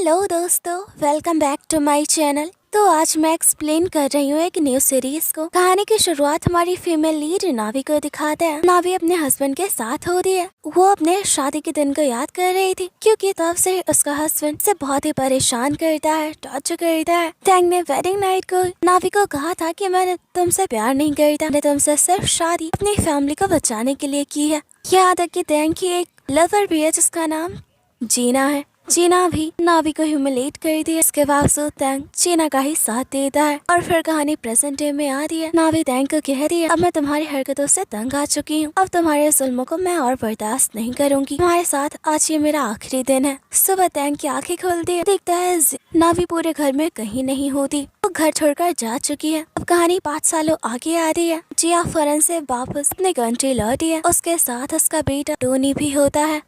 Hello दोस्तों, welcome back to my channel. तो आज मैं एक्सप्लेन कर रही हूँ एक न्यू सीरीज को। कहानी की शुरुआत हमारी फीमेल लीड नावी को दिखाता है। नावी अपने हस्बैंड के साथ हो रही है। वो अपने शादी के दिन को याद कर रही थी क्योंकि तब से उसका हस्बैंड से बहुत ही परेशान करता है, टॉर्चर करता है। टैंग ने वेडिंग नाइट को नावी को कहा था कि मैंने तुमसे प्यार नहीं करता, मैंने तुमसे सिर्फ शादी अपनी फैमिली को बचाने के लिए की है। याद है कि टैंग की एक लवर भी है जिसका नाम जीना है। जीना भी नावी को ह्यूमिलेट कर दिया। इसके बावजूद टैंग जीना का ही साथ देता है और फिर कहानी प्रेजेंट डे में आ रही है। नावी टैंग को कह रही है, अब मैं तुम्हारी हरकतों से तंग आ चुकी हूँ। अब तुम्हारे जुल्मों को मैं और बर्दाश्त नहीं करूँगी। तुम्हारे साथ आज ये मेरा आखिरी दिन है। सुबह टैंग की आंखें खुलती है, देखता है नावी पूरे घर में कहीं नहीं होती। वो घर छोड़कर जा चुकी है। अब कहानी 5 सालों आगे आ रही है। जिया फौरन से वापस अपने कंट्री लौटी है। उसके साथ उसका बेटा टोनी भी होता है।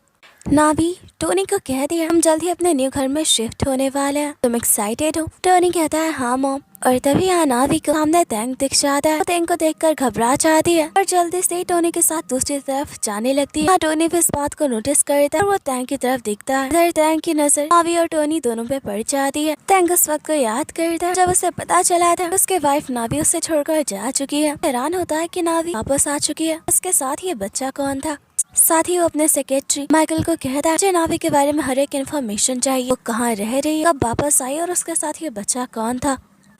नावी टोनी को कह दिया, हम जल्द ही अपने न्यू घर में शिफ्ट होने वाले हैं, तुम एक्साइटेड हो? टोनी कहता है हाँ मॉम। और तभी यहाँ नावी को सामने टैंक दिख जाता है। टैंक को देखकर घबरा जाती है और जल्दी से टोनी के साथ दूसरी तरफ जाने लगती है। टोनी भी इस बात को नोटिस करता है और वो टैंक की तरफ दिखता है। इधर टैंक की नजर नावी और टोनी दोनों पे पड़ जाती है। टैंक उस वक्त को याद करता है जब उसे पता चला था उसके वाइफ नावी उसे छोड़कर जा चुकी है। हैरान होता है कि नावी वापस आ चुकी है। उसके साथ ये बच्चा कौन था? साथ ही वो अपने सेक्रेटरी माइकल को कहता है मुझे नावी के बारे में हर एक इन्फॉर्मेशन चाहिए। वो कहाँ रह रही है, कब वापस आई और उसके साथ ये बच्चा कौन था?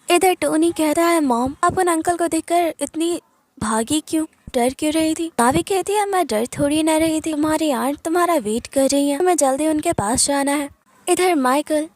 इधर टोनी कहता है मॉम, आप उन अंकल को देखकर इतनी भागी क्यों, डर क्यों रही थी? नावी कहती है मैं डर थोड़ी न रही थी, तुम्हारी आंट तुम्हारा वेट कर रही है, हमें जल्दी उनके पास जाना है। इधर माइकल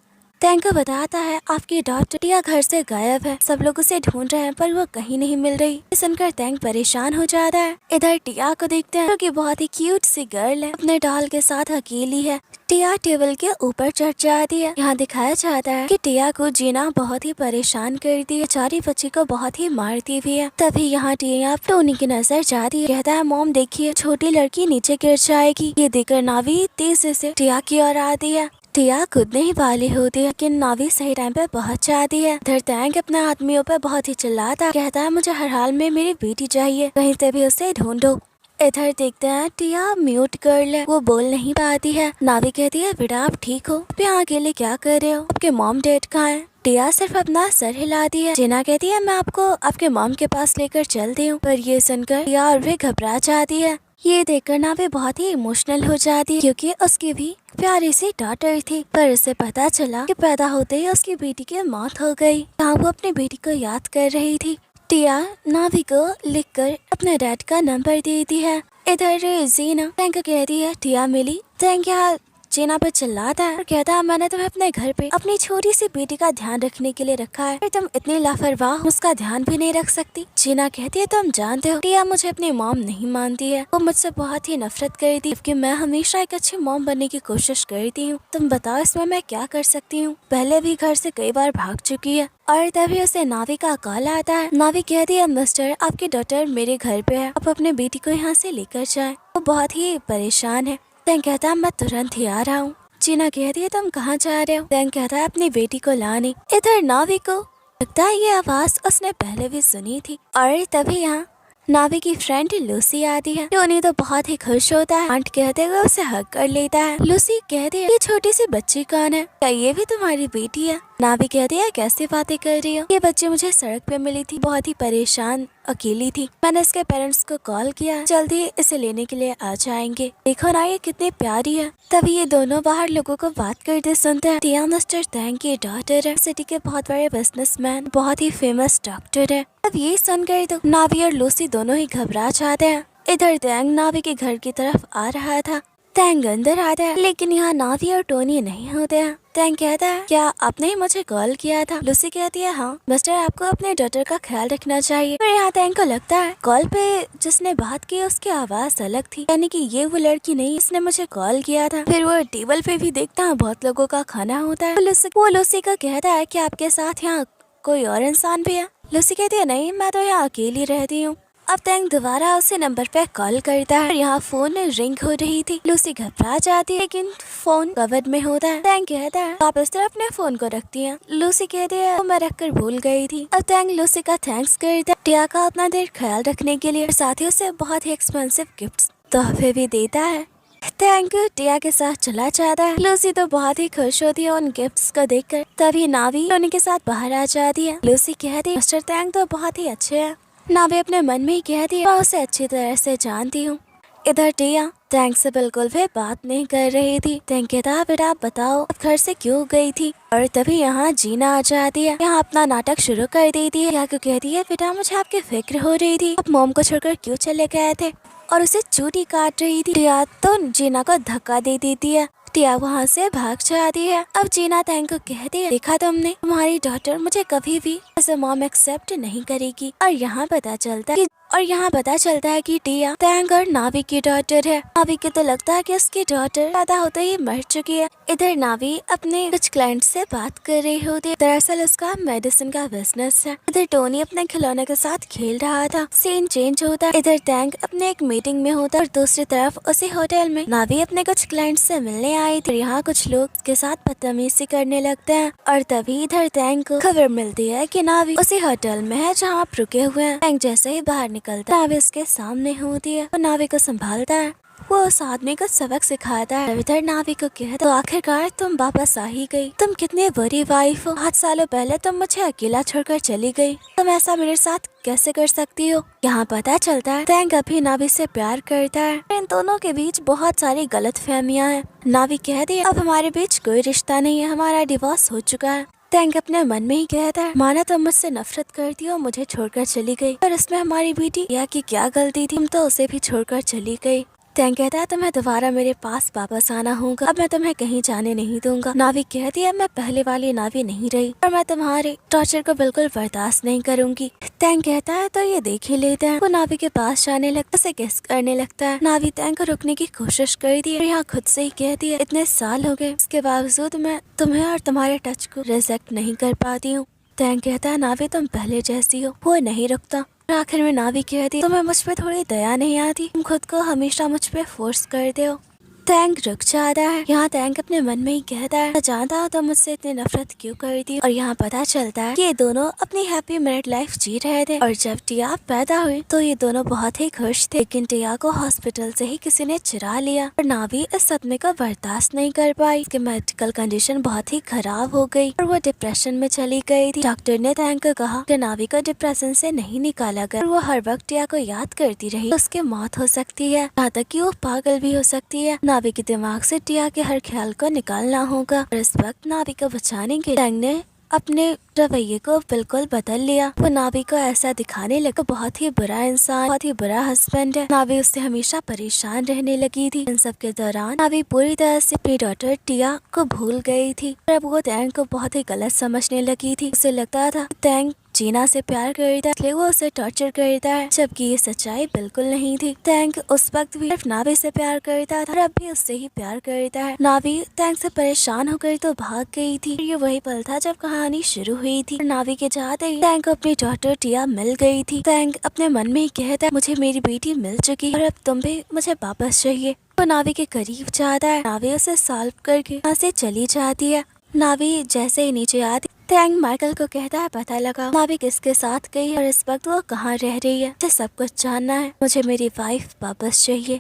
टैंक को बताता है आपकी डॉटर टिया घर से गायब है, सब लोग उसे ढूंढ रहे हैं पर वो कहीं नहीं मिल रही। ये सुनकर टैंक परेशान हो जाता है। इधर टिया को देखते हैं जो कि बहुत ही क्यूट सी गर्ल है, अपने डॉल के साथ अकेली है। टिया टेबल के ऊपर चढ़ जाती है। यहाँ दिखाया जाता है कि टिया को जीना बहुत ही परेशान करती है, बेचारी बच्ची को बहुत ही मारती भी है। तभी यहाँ टिया टोनी की नजर जाती है, कहता है मॉम देखिए छोटी लड़की नीचे गिर जाएगी। ये देखकर नावी तेजी से टिया की ओर आती है। टिया खुद नहीं वाली होती है लेकिन नावी सही टाइम पे पहुंच जाती है। इधर टैंक अपने आदमियों पे बहुत ही चिल्लाता है, कहता है मुझे हर हाल में मेरी बेटी चाहिए, कहीं से भी उसे ढूंढो। इधर देखते हैं टिया म्यूट गर्ल है, वो बोल नहीं पाती है। नावी कहती है बेटा आप ठीक हो, आप यहाँ अकेले क्या कर रहे हो, आपके मॉम डैड कहाँ है? टिया सिर्फ अपना सर हिलाती है। जीना कहती है मैं आपको आपके मॉम के पास लेकर चलती हूँ, पर ये सुनकर टिया और भी घबरा जाती है। ये देखकर नावी बहुत ही इमोशनल हो जाती है क्योंकि उसकी भी प्यारी सी डॉटर थी, पर उसे पता चला कि पैदा होते ही उसकी बेटी की मौत हो गई। यहाँ वो अपनी बेटी को याद कर रही थी। टिया नावी को लिखकर अपने डैड का नंबर देती है। इधर जीना टैंक कहती है टिया मिली। टैंक यहाँ जीना पे चिल्लाता है और कहता है मैंने तुम्हें अपने घर पे अपनी छोटी सी बेटी का ध्यान रखने के लिए रखा है, तुम इतनी लापरवाह उसका ध्यान भी नहीं रख सकती। जीना कहती है तुम जानते हो टिया मुझे अपनी मॉम नहीं मानती है, वो मुझसे बहुत ही नफरत करती है जबकि मैं हमेशा एक अच्छी मॉम बनने की कोशिश करती हूँ। तुम बताओ इसमें मैं क्या कर सकती हूँ? पहले भी घर से कई बार भाग चुकी है। और तभी उसे नावी का कॉल आता है। नावी कहती है मिस्टर आपकी डॉटर मेरे घर पे है, आप अपने बेटी को यहाँ से लेकर जाए, वो बहुत ही परेशान है। टैंक कहता है मैं तुरंत ही आ रहा हूँ। जीना कहती है तुम कहाँ जा रहे हो? टैंक कहता है अपनी बेटी को लाने। इधर नावी को लगता है ये आवाज उसने पहले भी सुनी थी। और तभी यहाँ नावी की फ्रेंड लूसी आती है। टोनी तो बहुत ही खुश होता है, आंट कहते हुए उसे हक कर लेता है। लूसी कहती है ये छोटी सी बच्ची कौन है, क्या ये भी तुम्हारी बेटी है? नावी कहती है कैसी बातें कर रही हो, ये बच्ची मुझे सड़क पे मिली थी, बहुत ही परेशान अकेली थी, मैंने इसके पेरेंट्स को कॉल किया, जल्दी इसे लेने के लिए आ जाएंगे, देखो ना ये कितनी प्यारी है। तभी ये दोनों बाहर लोगों को बात करते सुनते हैं। टिया मिस्टर टैंक की डॉटर है, सिटी के बहुत बड़े बिजनेसमैन, बहुत ही फेमस डॉक्टर है। अब ये सुनकर तो नावी और लूसी दोनों ही घबरा जाते हैं। इधर टैंक नावी के घर की तरफ आ रहा था। टैंक अंदर आता है लेकिन यहाँ नावी और टोनी नहीं होते हैं। टैंक कहता है क्या आपने ही मुझे कॉल किया था? लूसी कहती है हाँ मिस्टर आपको अपने डॉटर का ख्याल रखना चाहिए। पर यहाँ टैंक को लगता है कॉल पे जिसने बात की उसकी आवाज अलग थी, यानी कि ये वो लड़की नहीं जिसने मुझे कॉल किया था। फिर वो टेबल पे भी देखता है बहुत लोगों का खाना होता है। वो लूसी को कहता है कि आपके साथ यहाँ कोई और इंसान भी है? लूसी कहती है नहीं मैं तो यहाँ अकेली रहती हूँ। अब टैंक दोबारा उसे नंबर पे कॉल करता है। यहाँ फोन रिंग हो रही थी। लूसी घबरा जाती है लेकिन फोन कवर्ड में होता है। टैंक कहता है आप इस तरह अपने फोन को रखती हैं? लूसी कहती है वो मैं रखकर भूल गई थी। अब टैंक लूसी का थैंक्स करता है टिया का अपना देर ख्याल रखने के लिए, साथ ही उसे बहुत ही एक्सपेंसिव गिफ्ट्स तोहफे भी देता है। टैंक टिया के साथ चला जाता है। लूसी तो बहुत ही खुश होती है उन गिफ्ट्स को देखकर। तभी नावी टोनी के साथ बाहर आ जाती है। लूसी कहती है मिस्टर टैंक तो बहुत ही अच्छे हैं। नावी अपने मन में ही कहती है मैं उसे अच्छी तरह से जानती हूँ। इधर टिया टैंक से बिल्कुल भी बात नहीं कर रही थी। टैंक कहता बेटा आप बताओ आप घर से क्यों गई थी। और तभी यहाँ जीना आ जाती है। यहाँ अपना नाटक शुरू कर देती है। क्या कहती है बेटा मुझे आपकी फिक्र हो रही थी, आप मोम को छोड़कर क्यों चले गए थे, और उसे चूटी काट रही थी। टिया तो जीना को धक्का दे देती है। टिया वहाँ से भाग जाती है। अब जीना टैंक को कहती है देखा तुमने, तुम्हारी डॉटर मुझे कभी भी एज अ मॉम एक्सेप्ट नहीं करेगी। और यहाँ पता चलता है कि टिया टैंक और नावी की डॉटर है। नावी को तो लगता है कि उसकी डॉटर पैदा होते ही मर चुकी है। इधर नावी अपने कुछ क्लाइंट से बात कर रही होती है। दरअसल उसका मेडिसिन का बिजनेस है। इधर टोनी अपने खिलौने के साथ खेल रहा था। सीन चेंज होता है। इधर टैंक अपने एक मीटिंग में होता है और दूसरी तरफ उसी होटल में नावी अपने कुछ क्लाइंट से मिलने आई थी। यहाँ कुछ लोग के साथ बदतमीजी करने लगते हैं। और तभी इधर टैंक को खबर मिलती है कि नावी उसी होटल में है जहाँ आप रुके हुए हैं। टैंक जैसे ही बाहर निकलता है नावी उसके सामने होती है और नावी को संभालता है। वो उस आदमी को सबक सिखाता है। इधर नावी को कहता तो आखिरकार तुम वापस आ ही गई। तुम कितनी बुरी वाइफ हो। 8 सालों पहले तुम मुझे अकेला छोड़कर चली गई। तुम ऐसा मेरे साथ कैसे कर सकती हो। यहाँ पता चलता है टैंक अभी नावी से प्यार करता है। इन दोनों के बीच बहुत सारी गलतफहमियां हैं। नावी कहती है अब हमारे बीच कोई रिश्ता नहीं है, हमारा डिवोर्स हो चुका है। टैंक अपने मन में ही कहता है माना तुम मुझसे नफरत करती हो, मुझे छोड़कर चली गई, पर इसमें हमारी बेटी टिया की क्या गलती थी, तुम तो उसे भी छोड़कर चली गई। टैंक कहता है तुम्हें दोबारा मेरे पास वापस आना होगा, अब मैं तुम्हें कहीं जाने नहीं दूंगा। नावी कहती है मैं पहले वाली नावी नहीं रही और मैं तुम्हारे टॉर्चर को बिल्कुल बर्दाश्त नहीं करूंगी। टैंक कहता है तो ये देख ही लेते हैं। वो नावी के पास जाने लगता है, उसे किस करने लगता है। नावी टैंक को रुकने की कोशिश करती है और यहाँ खुद से ही कहती है इतने साल हो गए, इसके बावजूद मैं तुम्हें और तुम्हारे टच को रिजेक्ट नहीं कर पाती हूँ। टैंक कहता है नावी तुम पहले जैसी हो। वो नहीं रुकता। आखिर में नावी कहती तुम्हें मुझ पे थोड़ी दया नहीं आती, तुम खुद को हमेशा मुझ पे फोर्स करते हो। टैंक रुक जाता है। यहाँ टैंक अपने मन में ही कहता है मैं जानता हूँ तुम मुझसे इतनी नफरत क्यों करती। और यहाँ पता चलता है कि ये दोनों अपनी हैप्पी मैरिड लाइफ जी रहे थे। और जब टिया पैदा हुई तो ये दोनों बहुत ही खुश थे। लेकिन टिया को हॉस्पिटल से ही किसी ने चुरा लिया और नावी इस सदमे को बर्दाश्त नहीं कर पाई। उसकी मेडिकल कंडीशन बहुत ही खराब हो गई और वो डिप्रेशन में चली गई थी। डॉक्टर ने टैंक को कहा कि नावी को डिप्रेशन से नहीं निकाला गया और वो हर वक्त टिया को याद करती रही तो उसकी मौत हो सकती है, यहाँ तक कि वो पागल भी हो सकती है। नावी के दिमाग से टिया के हर ख्याल को निकालना होगा। और इस वक्त नावी को बचाने के टैंक ने अपने रवैये को बिल्कुल बदल लिया। वो नावी को ऐसा दिखाने लगा बहुत ही बुरा इंसान, बहुत ही बुरा हस्बैंड है। नावी उससे हमेशा परेशान रहने लगी थी। इन सब के दौरान नावी पूरी तरह से अपनी डॉटर टिया को भूल गई थी और अब वो टैंक को बहुत ही गलत समझने लगी थी। उसे लगता था टैंक जीना से प्यार करता है इसलिए वो उसे टॉर्चर करता है, जबकि ये सच्चाई बिल्कुल नहीं थी। टैंक उस वक्त भी सिर्फ नावी से प्यार करता था और अब भी उससे ही प्यार करता है। नावी टैंक से परेशान होकर तो भाग गई थी। ये वही पल था जब कहानी शुरू हुई थी। नावी के जाते ही टैंक को अपनी डॉटर टिया मिल गई थी। टैंक अपने मन में ही कहता है मुझे मेरी बेटी मिल चुकी है और अब तुम भी मुझे वापस चाहिए। वो नावी के करीब जाता है। नावी उसे सॉल्व करके यहाँ से चली जाती है। नावी जैसे ही नीचे आती टैंक माइकल को कहता है पता लगा नावी किसके साथ गई और इस वक्त वो कहाँ रह रही है, मुझे सब कुछ जानना है, मुझे मेरी वाइफ वापस चाहिए।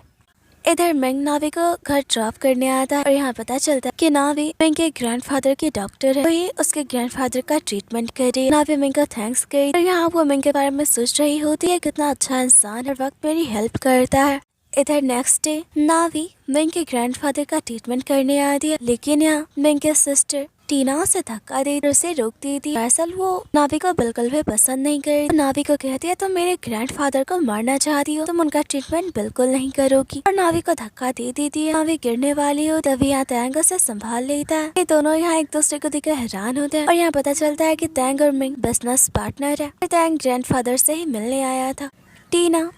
इधर मिंग नावी को घर ड्रॉप करने आता है और यहाँ पता चलता है कि नावी मिंग के ग्रैंडफादर की डॉक्टर है। वही उसके ग्रैंडफादर का ट्रीटमेंट कर रही है। नावी मिंग को थैंक्स कर रही है और यहाँ वो मिंग के बारे में सोच रही होती है कितना अच्छा इंसान हर वक्त मेरी हेल्प करता है। इधर नेक्स्ट डे नावी मिंग के ग्रैंडफादर का ट्रीटमेंट करने आती है, लेकिन यहाँ मिंग के सिस्टर टीना उसे धक्का दे उसे रोकती थी। दरअसल वो नावी को बिल्कुल भी पसंद नहीं कर रही। नावी को कहती है तुम मेरे ग्रैंडफादर को मारना चाहती हो, तुम उनका ट्रीटमेंट बिल्कुल नहीं करोगी और नावी को धक्का दे देती है। नावी गिरने वाली हो तभी यहाँ टैंक उसे संभाल लेता है। ये दोनों यहाँ एक दूसरे को देखकर हैरान होते हैं और यहाँ पता चलता है कि टैंक और मिंग बिजनेस पार्टनर है। टैंक ग्रैंडफादर से ही मिलने आया था। टीना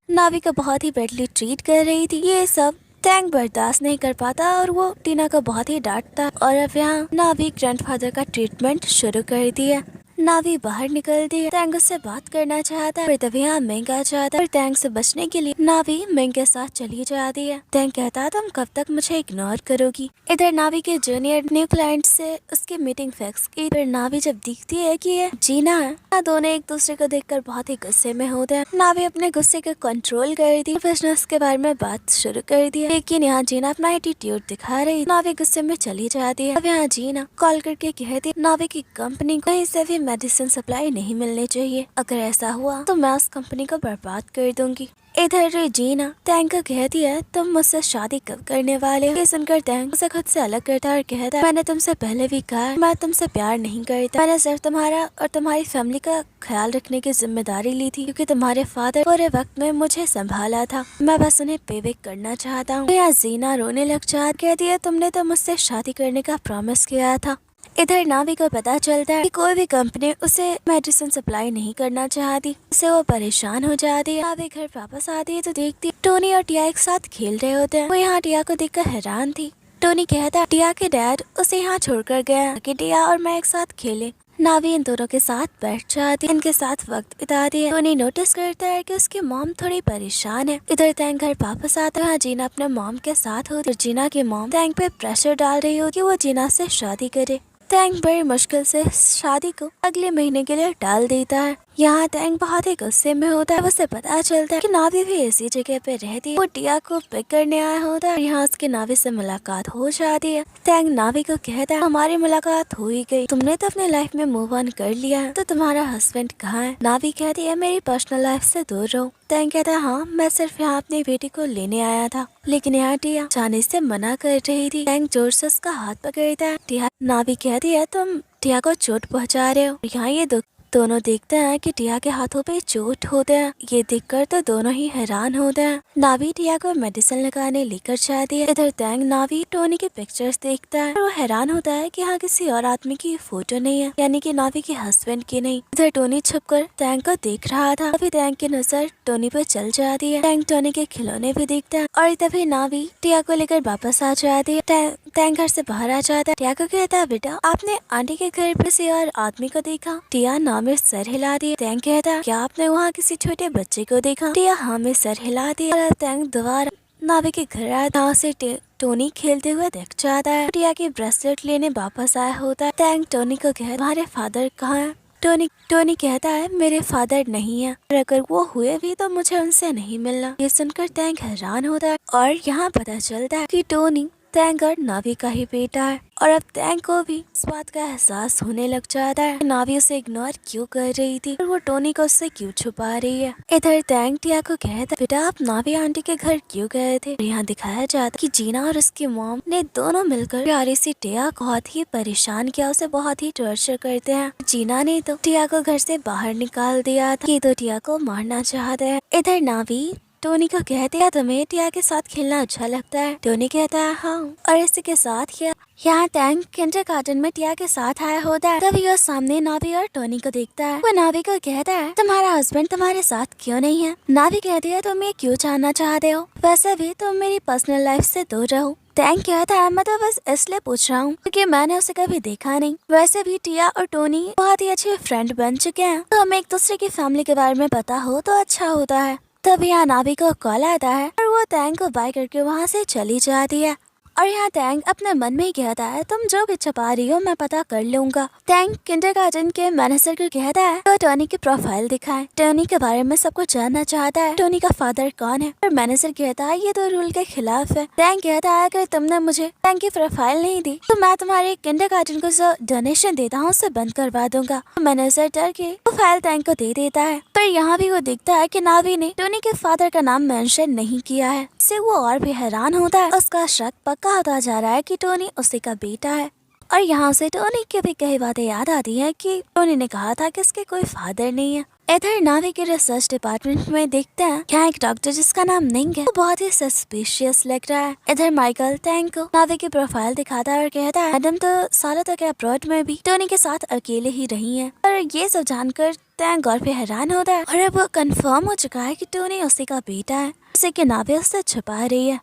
नावी को बहुत ही बेडली ट्रीट कर रही थी। ये सब टैंक बर्दाश्त नहीं कर पाता और वो टीना को बहुत ही डांटता और अब यहाँ नावी ग्रैंडफादर का ट्रीटमेंट शुरू कर दिया। नावी बाहर निकलती है। टैंग उससे बात करना चाहता है पर तभी यहाँ मेंग आ जाता है और टैंग से बचने के लिए नावी मेंग के साथ चली जाती है। टैंग कहता है तुम कब तक मुझे इग्नोर करोगी। इधर नावी के जूनियर न्यू क्लाइंट से उसकी मीटिंग फिक्स की। फिर नावी जब दिखती है कि ये जीना है, दोनों एक दूसरे को देखकर बहुत ही गुस्से में होते हैं। नावी अपने गुस्से को कंट्रोल कर दी, बिजनेस के बारे में बात शुरू कर दी, लेकिन यहाँ जीना अपना एटीट्यूड दिखा रही। नावी गुस्से में चली जाती है। अब यहाँ जीना कॉल करके कहती नावी की कंपनी को कहीं से भी मेडिसिन सप्लाई नहीं मिलनी चाहिए। अगर ऐसा हुआ तो मैं उस कंपनी को बर्बाद कर दूंगी। इधर जीना टैंग को कहती है तुम मुझसे शादी कब करने वाले हो। ये सुनकर टैंग उसे खुद से अलग करता है और कहता है मैंने तुमसे पहले भी कहा मैं तुमसे प्यार नहीं करता। मैंने सिर्फ तुम्हारा और तुम्हारी फैमिली का ख्याल रखने की जिम्मेदारी ली थी क्योंकि तुम्हारे फादर पूरे वक्त में मुझे संभाला था। मैं बस उन्हें पे बैक करना चाहता हूँ। यहाँ जीना रोने लग जाती कहती है तुमने तो मुझसे शादी करने का प्रॉमिस किया था। इधर नावी को पता चलता है कि कोई भी कंपनी उसे मेडिसिन सप्लाई नहीं करना चाहती। इससे वो परेशान हो जाती है। नावी घर वापस आती है तो देखती टोनी और टिया एक साथ खेल रहे होते हैं। वो यहाँ टिया को देखकर हैरान थी। टोनी कहता है टिया के डैड उसे यहाँ छोड़कर गया कि टिया और मैं एक साथ खेले। नावी इन दोनों के साथ बैठ जाती है, इनके साथ वक्त बिताती है। टोनी नोटिस करता है कि उसकी मॉम थोड़ी परेशान है। इधर टैंग घर वापस आता है। जीना अपने मॉम के साथ होती है। जीना की मॉम टैंग पे प्रेशर डाल रही हो कि वो जीना से शादी करे। टैंग बड़ी मुश्किल से शादी को अगले महीने के लिए टाल देता है। यहाँ टैंग बहुत ही गुस्से में होता है। उसे पता चलता है कि नावी भी इसी जगह पे रहती है। वो टिया को पिक करने आया होता है। यहाँ उसके नावी से मुलाकात हो जाती है। टैंग नावी को कहता है हमारी मुलाकात हो ही गई। तुमने तो अपने लाइफ में मूव ऑन कर लिया है तो तुम्हारा हस्बैंड कहाँ है। नावी कहती है मेरी पर्सनल लाइफ से दूर रहो। टैंग कहता है हाँ मैं सिर्फ यहाँ अपनी बेटी को लेने आया था, लेकिन यहाँ टिया जाने से मना कर रही थी। टैंग जोर से उसका हाथ पकड़ता है। टिया नावी कहती है तुम टिया को चोट पहुँचा रहे हो। यहाँ ये दोनों देखते हैं कि टिया के हाथों पे चोट होते हैं। ये देखकर तो दोनों ही हैरान होते हैं। नावी टिया को मेडिसिन लगाने लेकर जाती है। इधर टैंग नावी टोनी के पिक्चर्स देखता है और वो हैरान होता है कि यहाँ किसी और आदमी की फोटो नहीं है, यानी कि नावी के हस्बैंड की नहीं। इधर टोनी छुपकर टैंग को देख रहा था। अभी टैंग की नजर टोनी पर चल जाती है। टैंग टोनी के खिलौने भी देखता है और तभी नावी टिया को लेकर वापस आ जाती है। टैंग घर से बाहर आ जाता है। टिया को कहता है बेटा आपने आंटी के घर पर किसी और आदमी को देखा। टिया में सर हिला दी। टैंग कहता है क्या आपने वहाँ किसी छोटे बच्चे को देखा। टिया हाँ में सर हिला दी। और टैंग दोबारा नावी के घर आया से टोनी खेलते हुए देख जाता है। टिया की ब्रेसलेट लेने वापस आया होता है। टैंग टोनी को कहता है तुम्हारे फादर कहाँ है। टोनी कहता है मेरे फादर नहीं है और अगर वो हुए भी तो मुझे उनसे नहीं मिलना। ये सुनकर टैंग हैरान होता है और यहाँ पता चलता है कि टोनी टैंग और नावी का ही बेटा है। और अब टैंग को भी इस बात का एहसास होने लग जाता है नावी उसे इग्नोर क्यों कर रही थी और वो टोनी को उससे क्यों छुपा रही है। इधर टैंग टिया को कहता है बेटा आप नावी आंटी के घर क्यों गए थे। यहाँ दिखाया जाता कि जीना और उसकी मॉम ने दोनों मिलकर प्यारी सी टिया को बहुत ही परेशान किया, उसे बहुत ही टॉर्चर करते हैं। जीना ने तो टिया को घर से बाहर निकाल दिया था। ये तो टिया को मारना चाहते हैं। इधर नावी टोनी को कहते हैं तुम्हें टिया के साथ खेलना अच्छा लगता है। टोनी कहता है हाँ। और इसी के साथ यहाँ टैंग किंडरगार्टन में टिया के साथ आया होता है। तभी वो सामने नावी और टोनी को देखता है। वो नावी को कहता है तुम्हारा हस्बैंड तुम्हारे साथ क्यों नहीं है। नावी कहती है तुम ये क्यों जानना चाहते हो, वैसे भी तुम मेरी पर्सनल लाइफ से दूर रहो। टैंग कहता है मैं तो बस इसलिए पूछ रहा हूँ क्योंकि मैंने उसे कभी देखा नहीं। वैसे भी टिया और टोनी बहुत ही अच्छे फ्रेंड बन चुके हैं, तो हमें एक दूसरे की फैमिली के बारे में पता हो तो अच्छा होता है। तब यहाँ नावी को कॉल आता है और वो टैंग को बाय करके वहाँ से चली जाती है। और यहाँ टैंग अपने मन में ही कहता है तुम जो भी छुपा रही हो मैं पता कर लूंगा। टैंग किंडरगार्टन के मैनेजर को कहता है तो टोनी की प्रोफाइल दिखाए। टोनी के बारे में सब कुछ जानना चाहता है, टोनी का फादर कौन है। और मैनेजर कहता है ये तो रूल के खिलाफ है। टैंग कहता है अगर तुमने मुझे टैंग की प्रोफाइल नहीं दी तो मैं तुम्हारे किंडरगार्टन को जो डोनेशन देता हूँ उसे बंद करवा दूंगा। मैनेजर डर के वो फाइल टैंग को दे देता है। पर यहाँ भी वो दिखता है कि नावी ने टोनी के फादर का नाम मेंशन नहीं किया है। इससे वो और भी हैरान होता है। उसका शक पक्का होता जा रहा है कि टोनी उसी का बेटा है। और यहाँ से टोनी की भी कई बातें याद आती हैं कि टोनी ने कहा था कि इसके कोई फादर नहीं है। इधर नावी के रिसर्च डिपार्टमेंट में देखते हैं यहाँ एक डॉक्टर जिसका नाम निंग है, वो बहुत ही सस्पिशियस लग रहा है। इधर माइकल टैंग को नावी की प्रोफाइल दिखाता है और कहता है मैडम तो सालों तक अब्रॉड में भी टोनी के साथ अकेले ही रही है। और ये सब जानकर टैंग और भी हैरान होता है और अब वो कंफर्म हो चुका है कि टोनी उसी का बेटा है, जिसे कि नावी उससे छुपा रही है।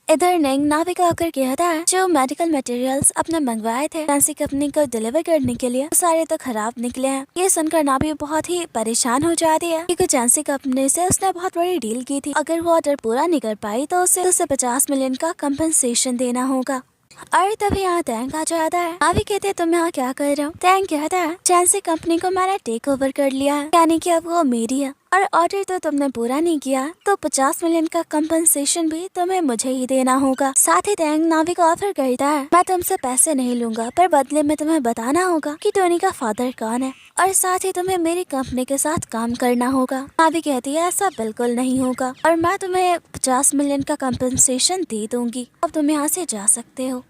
इधर नेंग नावी को आकर कहता है जो मेडिकल मटेरियल्स अपने मंगवाए थे फैंसी कंपनी को डिलीवर करने के लिए सारे तो खराब निकले हैं। ये सुनकर नावी बहुत ही परेशान हो जाती है क्योंकि एजेंसी कंपनी से उसने बहुत बड़ी डील की थी। अगर वो ऑर्डर पूरा नहीं कर पाई तो उसे 50 मिलियन का कंपनसेशन देना होगा। और तभी यहाँ टैंक आ जाता है। नावी कहते हैं तुम यहाँ क्या कर रहे हो। टैंक कहता है एजेंसी कंपनी को मैंने टेक ओवर कर लिया है, यानी कि अब वो मेरी है और ऑर्डर तो तुमने पूरा नहीं किया तो 50 मिलियन का कंपनसेशन भी तुम्हें मुझे ही देना होगा। साथ ही टैंक नावी को ऑफर करता है मैं तुमसे पैसे नहीं लूंगा पर बदले में तुम्हें बताना होगा कि टोनी का फादर कौन है और साथ ही तुम्हें मेरी कंपनी के साथ काम करना होगा। नावी कहती है ऐसा बिल्कुल नहीं होगा और मैं तुम्हें 50 मिलियन का कंपनसेशन दे दूंगी, अब तुम यहाँ से जा सकते हो।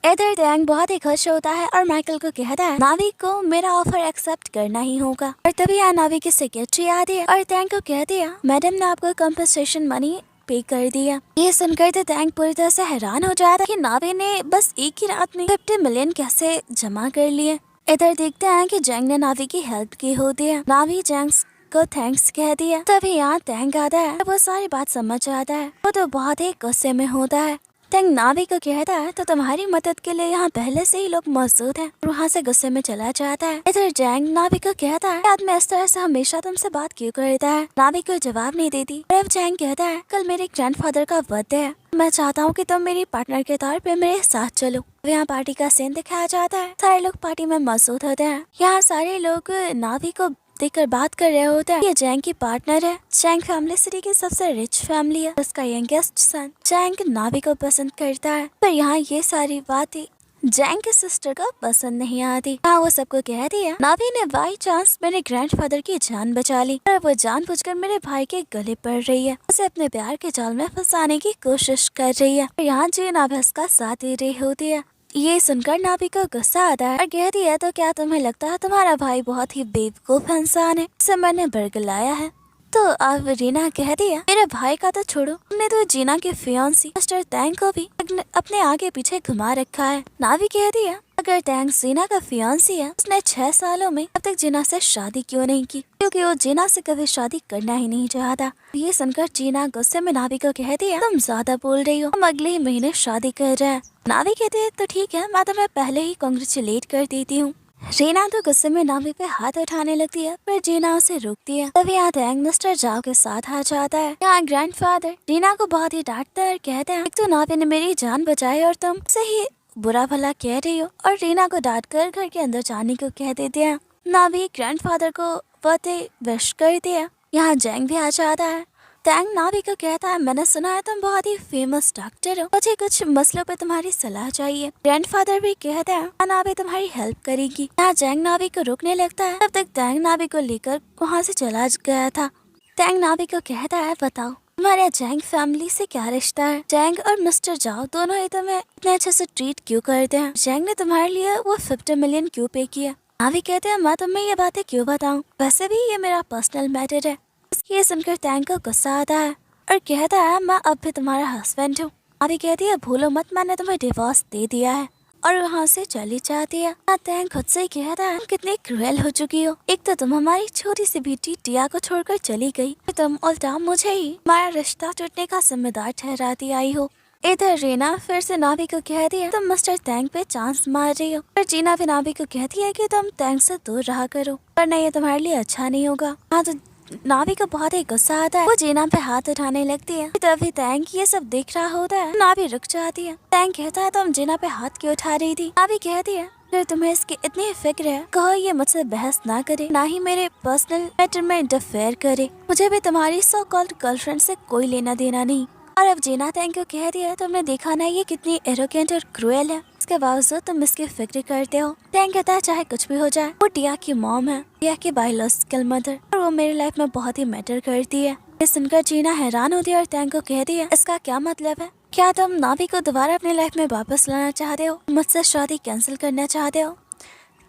इधर टैंक बहुत ही खुश होता है और माइकल को कहता है नावी को मेरा ऑफर एक्सेप्ट करना ही होगा। और तभी यहाँ नावी की सेक्रेटरी आती है और टैंक को कहती है मैडम ने आपको कंपनसेशन मनी पे कर दिया। ये सुनकर तो टैंक पूरी तरह से हैरान हो जाता है कि नावी ने बस एक ही रात में 50 मिलियन कैसे जमा कर लिए। इधर देखते हैं कि जैंग ने नावी की हेल्प की होती है। नावी जैंग को थैंक्स कहती है। तभी यहाँ टैंक आता है, वो सारी बात समझ आता है। वो तो बहुत ही गुस्से में होता है। टैंक नावी को कहता है तो तुम्हारी मदद के लिए यहाँ पहले से ही लोग मौजूद हैं और वहाँ से गुस्से में चला जाता है। इधर जैंग नावी को कहता है आदमी इस तरह से हमेशा तुमसे बात क्यों करता है। नावी को जवाब नहीं देती। अब जैंग कहता है कल मेरे ग्रैंडफादर का बर्थडे है, मैं चाहता हूँ कि तुम मेरी पार्टनर के तौर पे मेरे साथ चलो। यहाँ पार्टी का सीन दिखाया जाता है। सारे लोग पार्टी में मौजूद होते हैं। यहाँ सारे लोग नावी को देखकर बात कर रहे होते हैं। ये जैंग की पार्टनर है। जैंग फैमिली सिटी की सबसे रिच फैमिली है। उसका यंगेस्ट सन जैंग नावी को पसंद करता है, पर यहाँ ये सारी बातें जैंग की सिस्टर को पसंद नहीं आती। हाँ वो सबको कहती है नावी ने बाई चांस मेरे ग्रैंडफादर की जान बचा ली और वो जानबूझकर मेरे भाई के गले पड़ रही है, उसे अपने प्यार के जाल में फंसाने की कोशिश कर रही है। यहाँ जी नावी उसका साथ दे रही होती है। ये सुनकर नावी को गुस्सा आता है और कहती है तो क्या तुम्हें लगता है तुम्हारा भाई बहुत ही बेवकूफ इंसान है, इसे मैंने बरगलाया है। तो अब रीना कहती है मेरे भाई का तो छोड़ो, हमने तो जीना के फियांसी मिस्टर टैंक को भी अपने आगे पीछे घुमा रखा है। नावी कहती है अगर टैंक जीना का फियांसी है उसने 6 सालों में अब तक जीना से शादी क्यों नहीं की, क्योंकि वो जीना से कभी शादी करना ही नहीं चाहता। ये सुनकर जीना गुस्से में नावी को कहती है तुम ज्यादा बोल रही हो, हम अगले ही महीने शादी कर रहे हैं। नावी कहती है तो ठीक है, मैं तुम्हें पहले ही कांग्रेचुलेट कर देती हूँ। रीना तो गुस्से में नावी पे हाथ उठाने लगती है पर जीना उसे रोकती है। तभी यहाँ टैंक मिस्टर जाओ के साथ आ जाता है। यहाँ ग्रैंडफादर रीना को बहुत ही डांटता है और कहते हैं एक तो नावी ने मेरी जान बचाई और तुम से ही बुरा भला कह रही हो, और रीना को डांट कर घर के अंदर जाने को कह देते हैं। नावी ग्रैंडफादर को बर्थडे विश करती है। यहाँ जैंग भी आ जाता है। टैंक नावी को कहता है मैंने सुना है तुम बहुत ही फेमस डॉक्टर हो, मुझे कुछ मसलों पे तुम्हारी सलाह चाहिए। ग्रैंडफादर भी कहता है नावी तुम्हारी हेल्प करेगी। यहाँ जैंग नावी को रोकने लगता है, तब तक टैंक नावी को लेकर वहाँ से चला गया था। टैंक नावी को कहता है बताओ तुम्हारे जैंग फैमिली से क्या रिश्ता है, जैंग और मिस्टर जाओ दोनों ही तुम्हें इतने अच्छे से ट्रीट क्यों करते हैं, जैंग ने तुम्हारे लिए वो 50 मिलियन क्यों पे किया। नावी कहते हैं मैं तुम्हें ये बातें क्यों बताऊँ, वैसे भी ये मेरा पर्सनल मैटर है। ये सुनकर टैंक को गुस्सा आता है और कहता है मैं अब भी तुम्हारा हस्बैंड हूँ। नावी कहती है भूलो मत मैंने तुम्हें डिवोर्स दे दिया है, और वहाँ से चली जाती है। टैंक खुद से ही कहता है कितनी क्रूएल हो चुकी हो, एक तो तुम हमारी छोटी सी बेटी टिया को छोड़कर चली गई, तुम उल्टा मुझे ही हमारा रिश्ता टूटने का जिम्मेदार ठहराती आई हो। इधर रीना फिर से नावी को कहती है तुम मिस्टर टैंक पे चांस मार रही हो, पर जीना भी नावी को कहती है कि तुम टैंक से दूर रहा करो, वरना ये तुम्हारे लिए अच्छा नहीं होगा। हाँ तो नावी को बहुत ही गुस्सा आता है, वो जीना पे हाथ उठाने लगती है। तभी टैंक ये सब देख रहा होता है। नावी रुक जाती है। टैंक कहता है तुम जीना पे हाथ क्यों उठा रही थी। नावी कहती है अगर तुम्हें इसकी इतनी फिक्र है कहो ये मुझसे बहस ना करे, ना ही मेरे पर्सनल मैटर में इंटरफेयर करे, मुझे भी तुम्हारी सो कॉल्ड गर्लफ्रेंड से कोई लेना देना नहीं। और अब जीना टैंक को कह दिया तुमने देखा ना ये कितनी एरोगेंट और क्रूएल है, इसके बावजूद तुम इसकी फिक्र करते हो। टैंक कहता है चाहे कुछ भी हो जाए वो टिया की मॉम है, टिया की बायोलॉजिकल मदर, और वो मेरी लाइफ में बहुत ही मैटर करती है। ये सुनकर जीना हैरान होती है और टैंक को कहती है इसका क्या मतलब है, क्या तुम नावी को दोबारा अपनी लाइफ में वापस लाना चाहते हो, मुझसे शादी कैंसिल करना चाहते हो।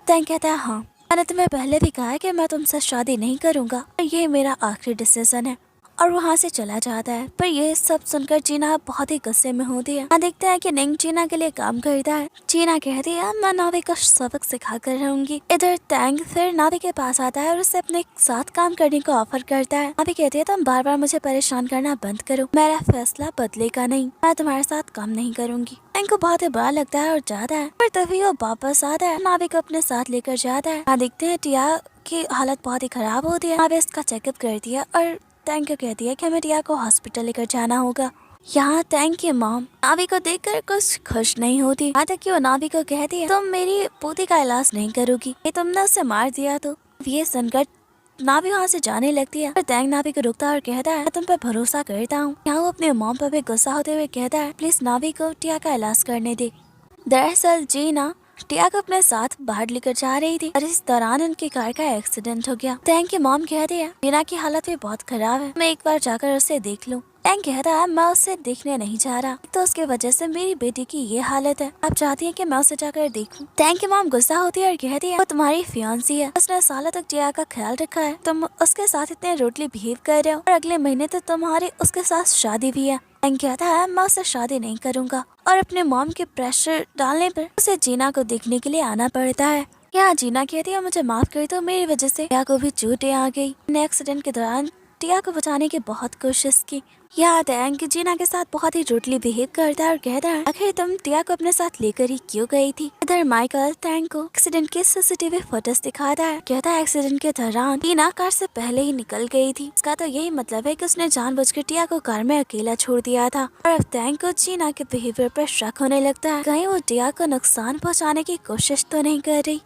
टैंक कहता है हाँ मैंने तुम्हें पहले भी कहा है कि मैं तुमसे शादी नहीं करूंगा और ये मेरा आखिरी डिसीजन है, और वहाँ से चला जाता है। पर ये सब सुनकर जीना बहुत ही गुस्से में होती है। देखते हैं कि निंग जीना के लिए काम करता है। जीना कहती है मैं नावी को सबक सिखा कर रहूंगी। इधर टैंग फिर नावी के पास आता है और उससे अपने साथ काम करने को ऑफर करता है। नावी कहती है तुम बार बार मुझे परेशान करना बंद करो, मेरा फैसला बदलेगा नहीं, मैं तुम्हारे साथ काम नहीं करूंगी। टैंग को बहुत ही बुरा लगता है और जाता है। पर तभी वो वापस आता है, नावी को अपने साथ लेकर जाता है। देखते हैं टिया की हालत बहुत ही खराब होती है। नावी इसका चेकअप करती है और टैंग को कहती है कि हमें टिया को हॉस्पिटल लेकर जाना होगा। यहाँ टैंग की मॉम नावी को देखकर कुछ खुश नहीं होती। यहाँ तक कि वो नावी को कहती है तुम मेरी पोती का इलाज नहीं करोगी, ये तुमने उसे मार दिया। तो ये सुनकर नावी वहाँ से जाने लगती है। पर टैंग नावी को रुकता है और कहता है मैं तुम पर भरोसा करता हूँ। यहाँ वो अपने मॉम पर भी गुस्सा होते हुए कहता है प्लीज नावी को टिया का इलाज करने दे। दरअसल जीना टिया को अपने साथ बाहर लेकर जा रही थी और इस दौरान उनकी कार का एक्सीडेंट हो गया। टैंग की मॉम कहती है जीना की हालत भी बहुत खराब है, मैं एक बार जाकर उसे देख लूं। टैंग कहता है मैं उसे देखने नहीं जा रहा, तो उसके वजह से मेरी बेटी की ये हालत है, आप चाहती हैं कि मैं उसे जाकर देखूं। टैंग की मॉम गुस्सा होती है और कहती है वो तुम्हारी फियांसी है, उसने सालों तक टिया का ख्याल रखा है, तुम उसके साथ इतने रूडली बिहेव कर रहे हो और अगले महीने तो तुम्हारी उसके साथ शादी भी है। टैंग कहता है मैं उससे शादी नहीं करूंगा और अपने मॉम के प्रेशर डालने पर उसे जीना को देखने के लिए आना पड़ता है। यहाँ जीना कहती है मुझे माफ कर दो, मेरी वजह से टिया को भी चोटें आ गई। एक्सीडेंट के दौरान टिया को बचाने की बहुत कोशिश की। यहाँ टैंग जीना के साथ बहुत ही रूडली बिहेव करता है और कहता है आखिर तुम टिया को अपने साथ लेकर ही क्यों गई थी। इधर माइकल टैंग को एक्सीडेंट के सीसीटीवी फुटेज दिखाता है। कहता है एक्सीडेंट के दौरान टीना कार से पहले ही निकल गई थी, इसका तो यही मतलब है कि उसने जानबूझकर टिया को कार में अकेला छोड़ दिया था। और अब टैंग को जीना के बिहेवियर पर शक होने लगता है, कहीं वो टिया को नुकसान पहुँचाने की कोशिश तो नहीं कर रही।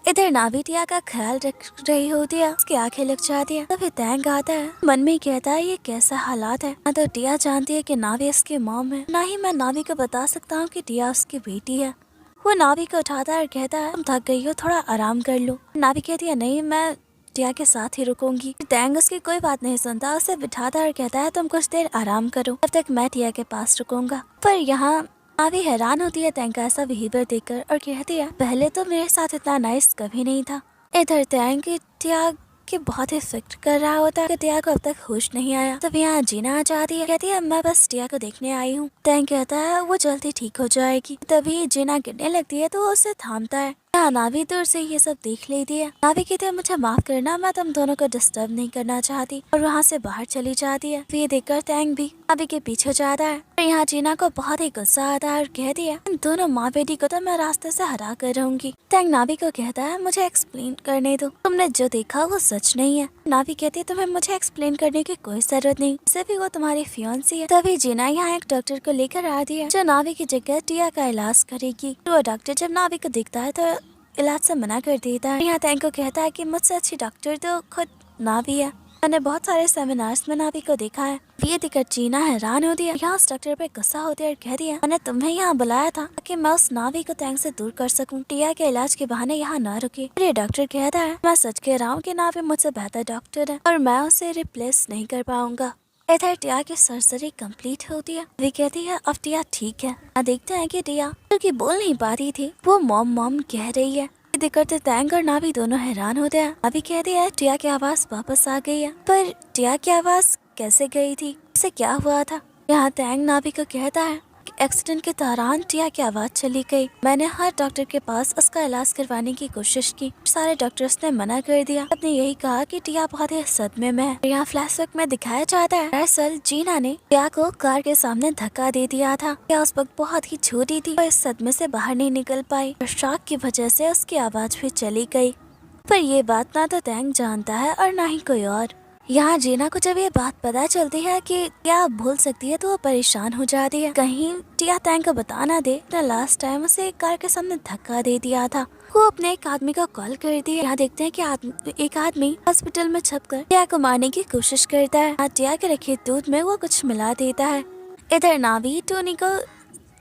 इधर नावी टिया का ख्याल रख रही होती है, उसकी आंखें लग जाती है। तभी टैंग आता है, मन में कहता है ये कैसा हालात है। ना तो टिया जानती है कि नावी उसकी मॉम है, ना ही मैं नावी को बता सकता हूँ कि टिया उसकी बेटी है। वो नावी को उठाता है और कहता है तुम थक गई हो, थोड़ा आराम कर लो। नावी कहती है नहीं, मैं टिया के साथ ही रुकूंगी। टैंग उसकी कोई बात नहीं सुनता, उसे बिठाता है और कहता है तुम कुछ देर आराम करो, तब तक मैं टिया के पास रुकूंगा। पर यहाँ नावी हैरान होती है टैंग का ऐसा बिहेवियर देखकर और कहती है पहले तो मेरे साथ इतना नाइस कभी नहीं था। इधर टैंग टिया के बहुत ही फिक्र कर रहा होता है कि टिया को अब तक होश नहीं आया। तब यहाँ जीना आ जाती है, कहती है मैं बस टिया को देखने आई हूँ। टैंग कहता है वो जल्दी ठीक हो जाएगी। तभी जीना गिरने लगती है तो वो उसे थामता है। यहाँ नावी दूर से ये सब देख लेती है। नावी कहती है मुझे माफ करना, मैं तुम दोनों को डिस्टर्ब नहीं करना चाहती, और वहाँ से बाहर चली जाती है। ये देखकर टैंग भी नावी के पीछे जाता है। और यहाँ जीना को बहुत ही गुस्सा आता है और कहती है इन दोनों माँ बेटी को तो मैं रास्ते से हरा कर रहूंगी। टैंग नावी को कहता है मुझे एक्सप्लेन करने दो, तुमने जो देखा वो सच नहीं है। नावी कहती है तुम्हें मुझे एक्सप्लेन करने की कोई जरूरत नहीं, वैसे भी वो तुम्हारी फियांसी है। तभी जीना यहाँ एक डॉक्टर को लेकर आती है जो नावी की जगह टिया का इलाज करेगी। वो डॉक्टर जब नावी को दिखता है तो इलाज से मना कर देता है। यहाँ टैंग को कहता है कि मुझसे अच्छी डॉक्टर तो खुद नावी है, मैंने बहुत सारे सेमिनार्स में नावी को देखा है। ये देखकर जीना हैरान होती है। यहाँ उस डॉक्टर पे गुस्सा होती है और कहती है मैंने तुम्हें यहाँ बुलाया था ताकि मैं उस नावी को टैंग से दूर कर सकूं, टिया के इलाज के बहाने यहाँ न रुके। ये डॉक्टर कहता है मैं सच कह रहा हूँ कि नावी मुझसे बेहतर डॉक्टर है और मैं उसे रिप्लेस नहीं कर पाऊंगा। इधर टिया की सर्जरी कंप्लीट होती है। वे कहती है अब टिया ठीक है। देखते हैं कि टिया जो कि बोल नहीं पाती थी वो मॉम मॉम कह रही है। देखकर टैंग और नावी दोनों हैरान होते हैं। नावी कहती है टिया की आवाज वापस आ गई है, पर टिया की आवाज कैसे गई थी, उसे क्या हुआ था। यहाँ टैंग नावी को कहता है एक्सीडेंट के दौरान टिया की आवाज चली गई। मैंने हर डॉक्टर के पास उसका इलाज करवाने की कोशिश की, सारे डॉक्टर्स ने मना कर दिया। सबने यही कहा कि टिया बहुत ही सदमे में है। यहाँ फ्लैशबैक में दिखाया जाता है दरअसल जीना ने टिया को कार के सामने धक्का दे दिया था। टिया उस वक्त बहुत ही छोटी थी और इस सदमे से बाहर नहीं निकल पाई और शॉक की वजह से उसकी आवाज भी चली गई। पर ये बात ना तो टैंग जानता है और ना ही कोई और। यहाँ जीना को जब ये बात पता चलती है कि टिया भूल सकती है तो वो परेशान हो जाती है, कहीं टिया टैंग को बता ना दे लास्ट टाइम उसे कार के सामने धक्का दे दिया था। वो अपने एक आदमी को कॉल करती है। यहाँ देखते हैं कि एक आदमी हॉस्पिटल में छुपकर टिया को मारने की कोशिश करता है। टिया के रखे दूध में वो कुछ मिला देता है। इधर नावी टोनी को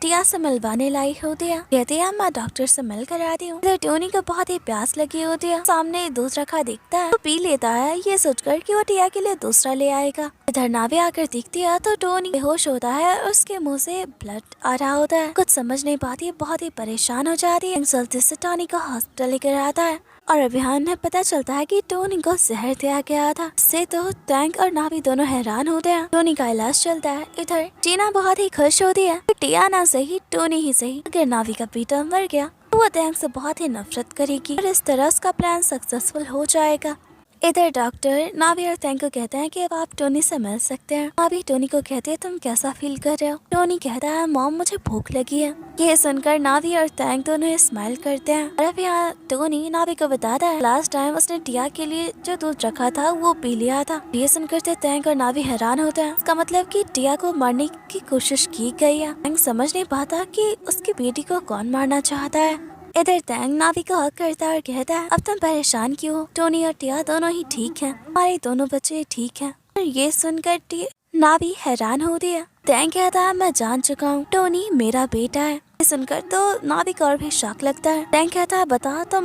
टिया से मिलवाने लाई होती है। कहती है मैं डॉक्टर से मिल कर आती हूँ। इधर टोनी को बहुत ही प्यास लगी होती है, सामने दूध रखा दिखता है, वो पी लेता है ये सोचकर कि वो टिया के लिए दूसरा ले आएगा। इधर नावी आकर दिखती है तो टोनी बेहोश होता है और उसके मुंह से ब्लड आ रहा होता है। कुछ समझ नहीं पाती, बहुत ही परेशान हो जाती है। जल्दी से टोनी को हॉस्पिटल लेकर आता है और अभियान में पता चलता है कि टोनी को जहर दिया गया था। इससे तो टैंक और नावी दोनों हैरान होते हैं। टोनी का इलाज चलता है। इधर टीना बहुत ही खुश होती है। टिया ना सही, टोनी ही सही, अगर नावी का बेटा मर गया तो वो टैंक से बहुत ही नफरत करेगी और इस तरह उसका प्लान सक्सेसफुल हो जाएगा। इधर डॉक्टर नावी और टैंक को कहते हैं कि अब आप टोनी से मिल सकते हैं। नावी टोनी को कहती है तुम कैसा फील कर रहे हो? टोनी कहता है मॉम मुझे भूख लगी है। यह सुनकर नावी और टैंक दोनों स्माइल करते हैं। और अब यहाँ टोनी नावी को बताता है लास्ट टाइम उसने टिया के लिए जो दूध रखा था वो पी लिया था। ये सुनकर टैंक और नावी हैरान होते हैं। इसका मतलब कि टिया को मारने की कोशिश की गई है। टैंक समझ नहीं पाता कि उसकी बेटी को कौन मारना चाहता है। इधर टैंक नावी को हक करता है और कहता है अब तुम परेशान क्यों हो? टोनी और टिया दोनों ही ठीक हैं। हमारे दोनों बच्चे ठीक हैं। और ये सुनकर नावी हैरान होती है। टैंक कहता है मैं जान चुका हूँ, टोनी मेरा बेटा है। ये सुनकर तो नावी को और भी शौक लगता है। टैंक कहता है बता तो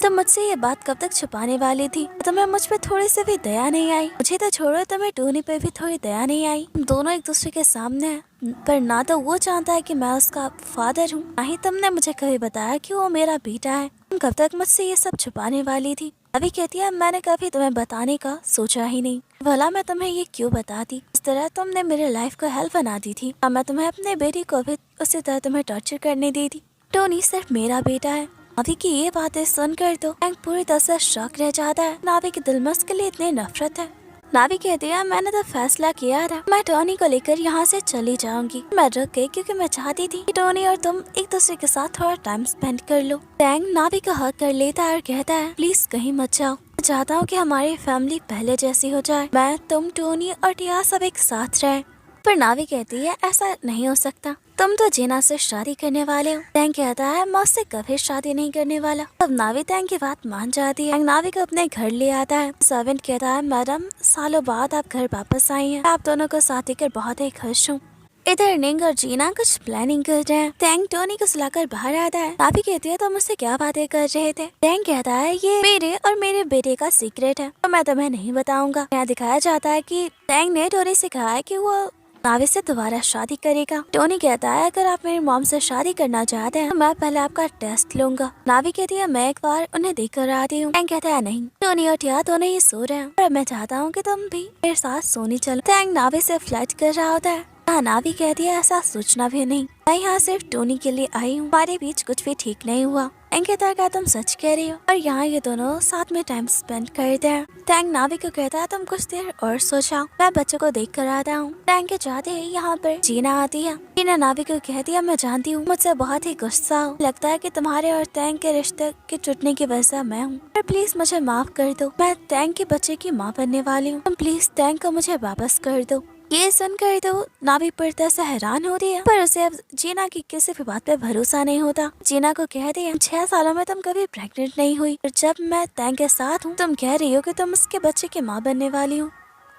मुझसे ये बात कब तक छुपाने वाली थी? तुम्हें मुझ पे थोड़ी सी भी दया नहीं आई? मुझे तो छोड़ो, तुम्हें टोनी पे भी थोड़ी दया नहीं आई? दोनों एक दूसरे के सामने हैं, पर ना तो वो चाहता है कि मैं उसका फादर हूँ, ना ही तुमने मुझे कभी बताया कि वो मेरा बेटा है। तुम कब तक मुझसे ये सब छुपाने वाली थी? अभी कहती है मैंने कभी तुम्हें बताने का सोचा ही नहीं। भला मैं तुम्हें ये क्यों बताती? इस तरह तुमने मेरे लाइफ को हेल्प बना दी थी। अब मैं तुम्हें अपने बेटी को भी उसी तरह तुम्हें टॉर्चर करने दी थी। टोनी सिर्फ मेरा बेटा है। नावी की ये बातें सुनकर तो टैंक पूरी तरह से शॉक रह जाता है। नावी के दिल में उसके लिए इतनी नफरत है। नावी कहती है मैंने तो फैसला किया था, मैं टोनी को लेकर यहाँ से चली जाऊंगी। मैं रुक गई क्योंकि मैं चाहती थी कि टोनी और तुम एक दूसरे के साथ थोड़ा टाइम स्पेंड कर लो। टैंक नावी का हक कर लेता है और कहता है प्लीज कहीं मत जाओ। मैं चाहता हूँ कि हमारी फैमिली पहले जैसी हो जाए, मैं तुम टोनी और टिया सब एक साथ रहे। पर नावी कहती है ऐसा नहीं हो सकता, तुम तो जीना से शादी करने वाले हो। टैंक कहता है मैं उससे कभी शादी नहीं करने वाला। अब नावी टैंक की बात मान जाती है। नावी को अपने घर ले आता है। सर्वेंट कहता है मैडम सालों बाद आप घर वापस आई हैं, आप दोनों को साथ देकर बहुत ही खुश हूँ। इधर निंग और जीना कुछ प्लानिंग कर रहे हैं। टैंक टोनी को सुलाकर बाहर आता है। नावी कहती है तुम मुझसे क्या बातें कर रहे थे? टैंक कहता है ये मेरे और मेरे बेटे का सीक्रेट है, तो मैं तुम्हें नहीं बताऊंगा। यहाँ दिखाया जाता है कि टैंक ने टोनी से कहा है कि वो नावी से दोबारा शादी करेगा। टोनी कहता है अगर आप मेरी मॉम से शादी करना चाहते हैं तो मैं पहले आपका टेस्ट लूंगा। नावी कहती है मैं एक बार उन्हें देख कर आती हूँ। टैंक कहता है नहीं, टोनी और टिया दोनों ही सो रहे हैं और मैं चाहता हूँ कि तुम भी मेरे साथ सोने चलो। टैंक नावी से फ्लर्ट कर रहा होता है। नावी कहती है ऐसा सोचना भी नहीं, मैं यहाँ सिर्फ टोनी के लिए आई हूँ, हमारे बीच कुछ भी ठीक नहीं हुआ। टैंक कहता है क्या तुम सच कह रही हो? और यहाँ ये दोनों साथ में टाइम स्पेंड करते हैं। टैंक नावी को कहता है तुम कुछ देर और सो जाओ, मैं बच्चों को देख कर आता हूँ। टैंक के जाते ही यहाँ पर जीना आती है। जीना नावी को कहती है मैं जानती हूँ मुझसे बहुत ही गुस्सा हो, लगता है कि तुम्हारे और टैंक के रिश्ते के टूटने की वजह मैं हूँ, पर प्लीज मुझे माफ कर दो। मैं टैंक के बच्चे की माँ बनने वाली हूँ, तुम प्लीज टैंक को मुझे वापस कर दो। ये सुनकर तो नावी पूरी से हैरान होती है, पर उसे अब जीना की किसी भी बात पे भरोसा नहीं होता। जीना को कहती है 6 सालों में तुम कभी प्रेग्नेंट नहीं हुई और जब मैं टैंक के साथ हूँ तुम कह रही हो कि तुम उसके बच्चे की माँ बनने वाली हो।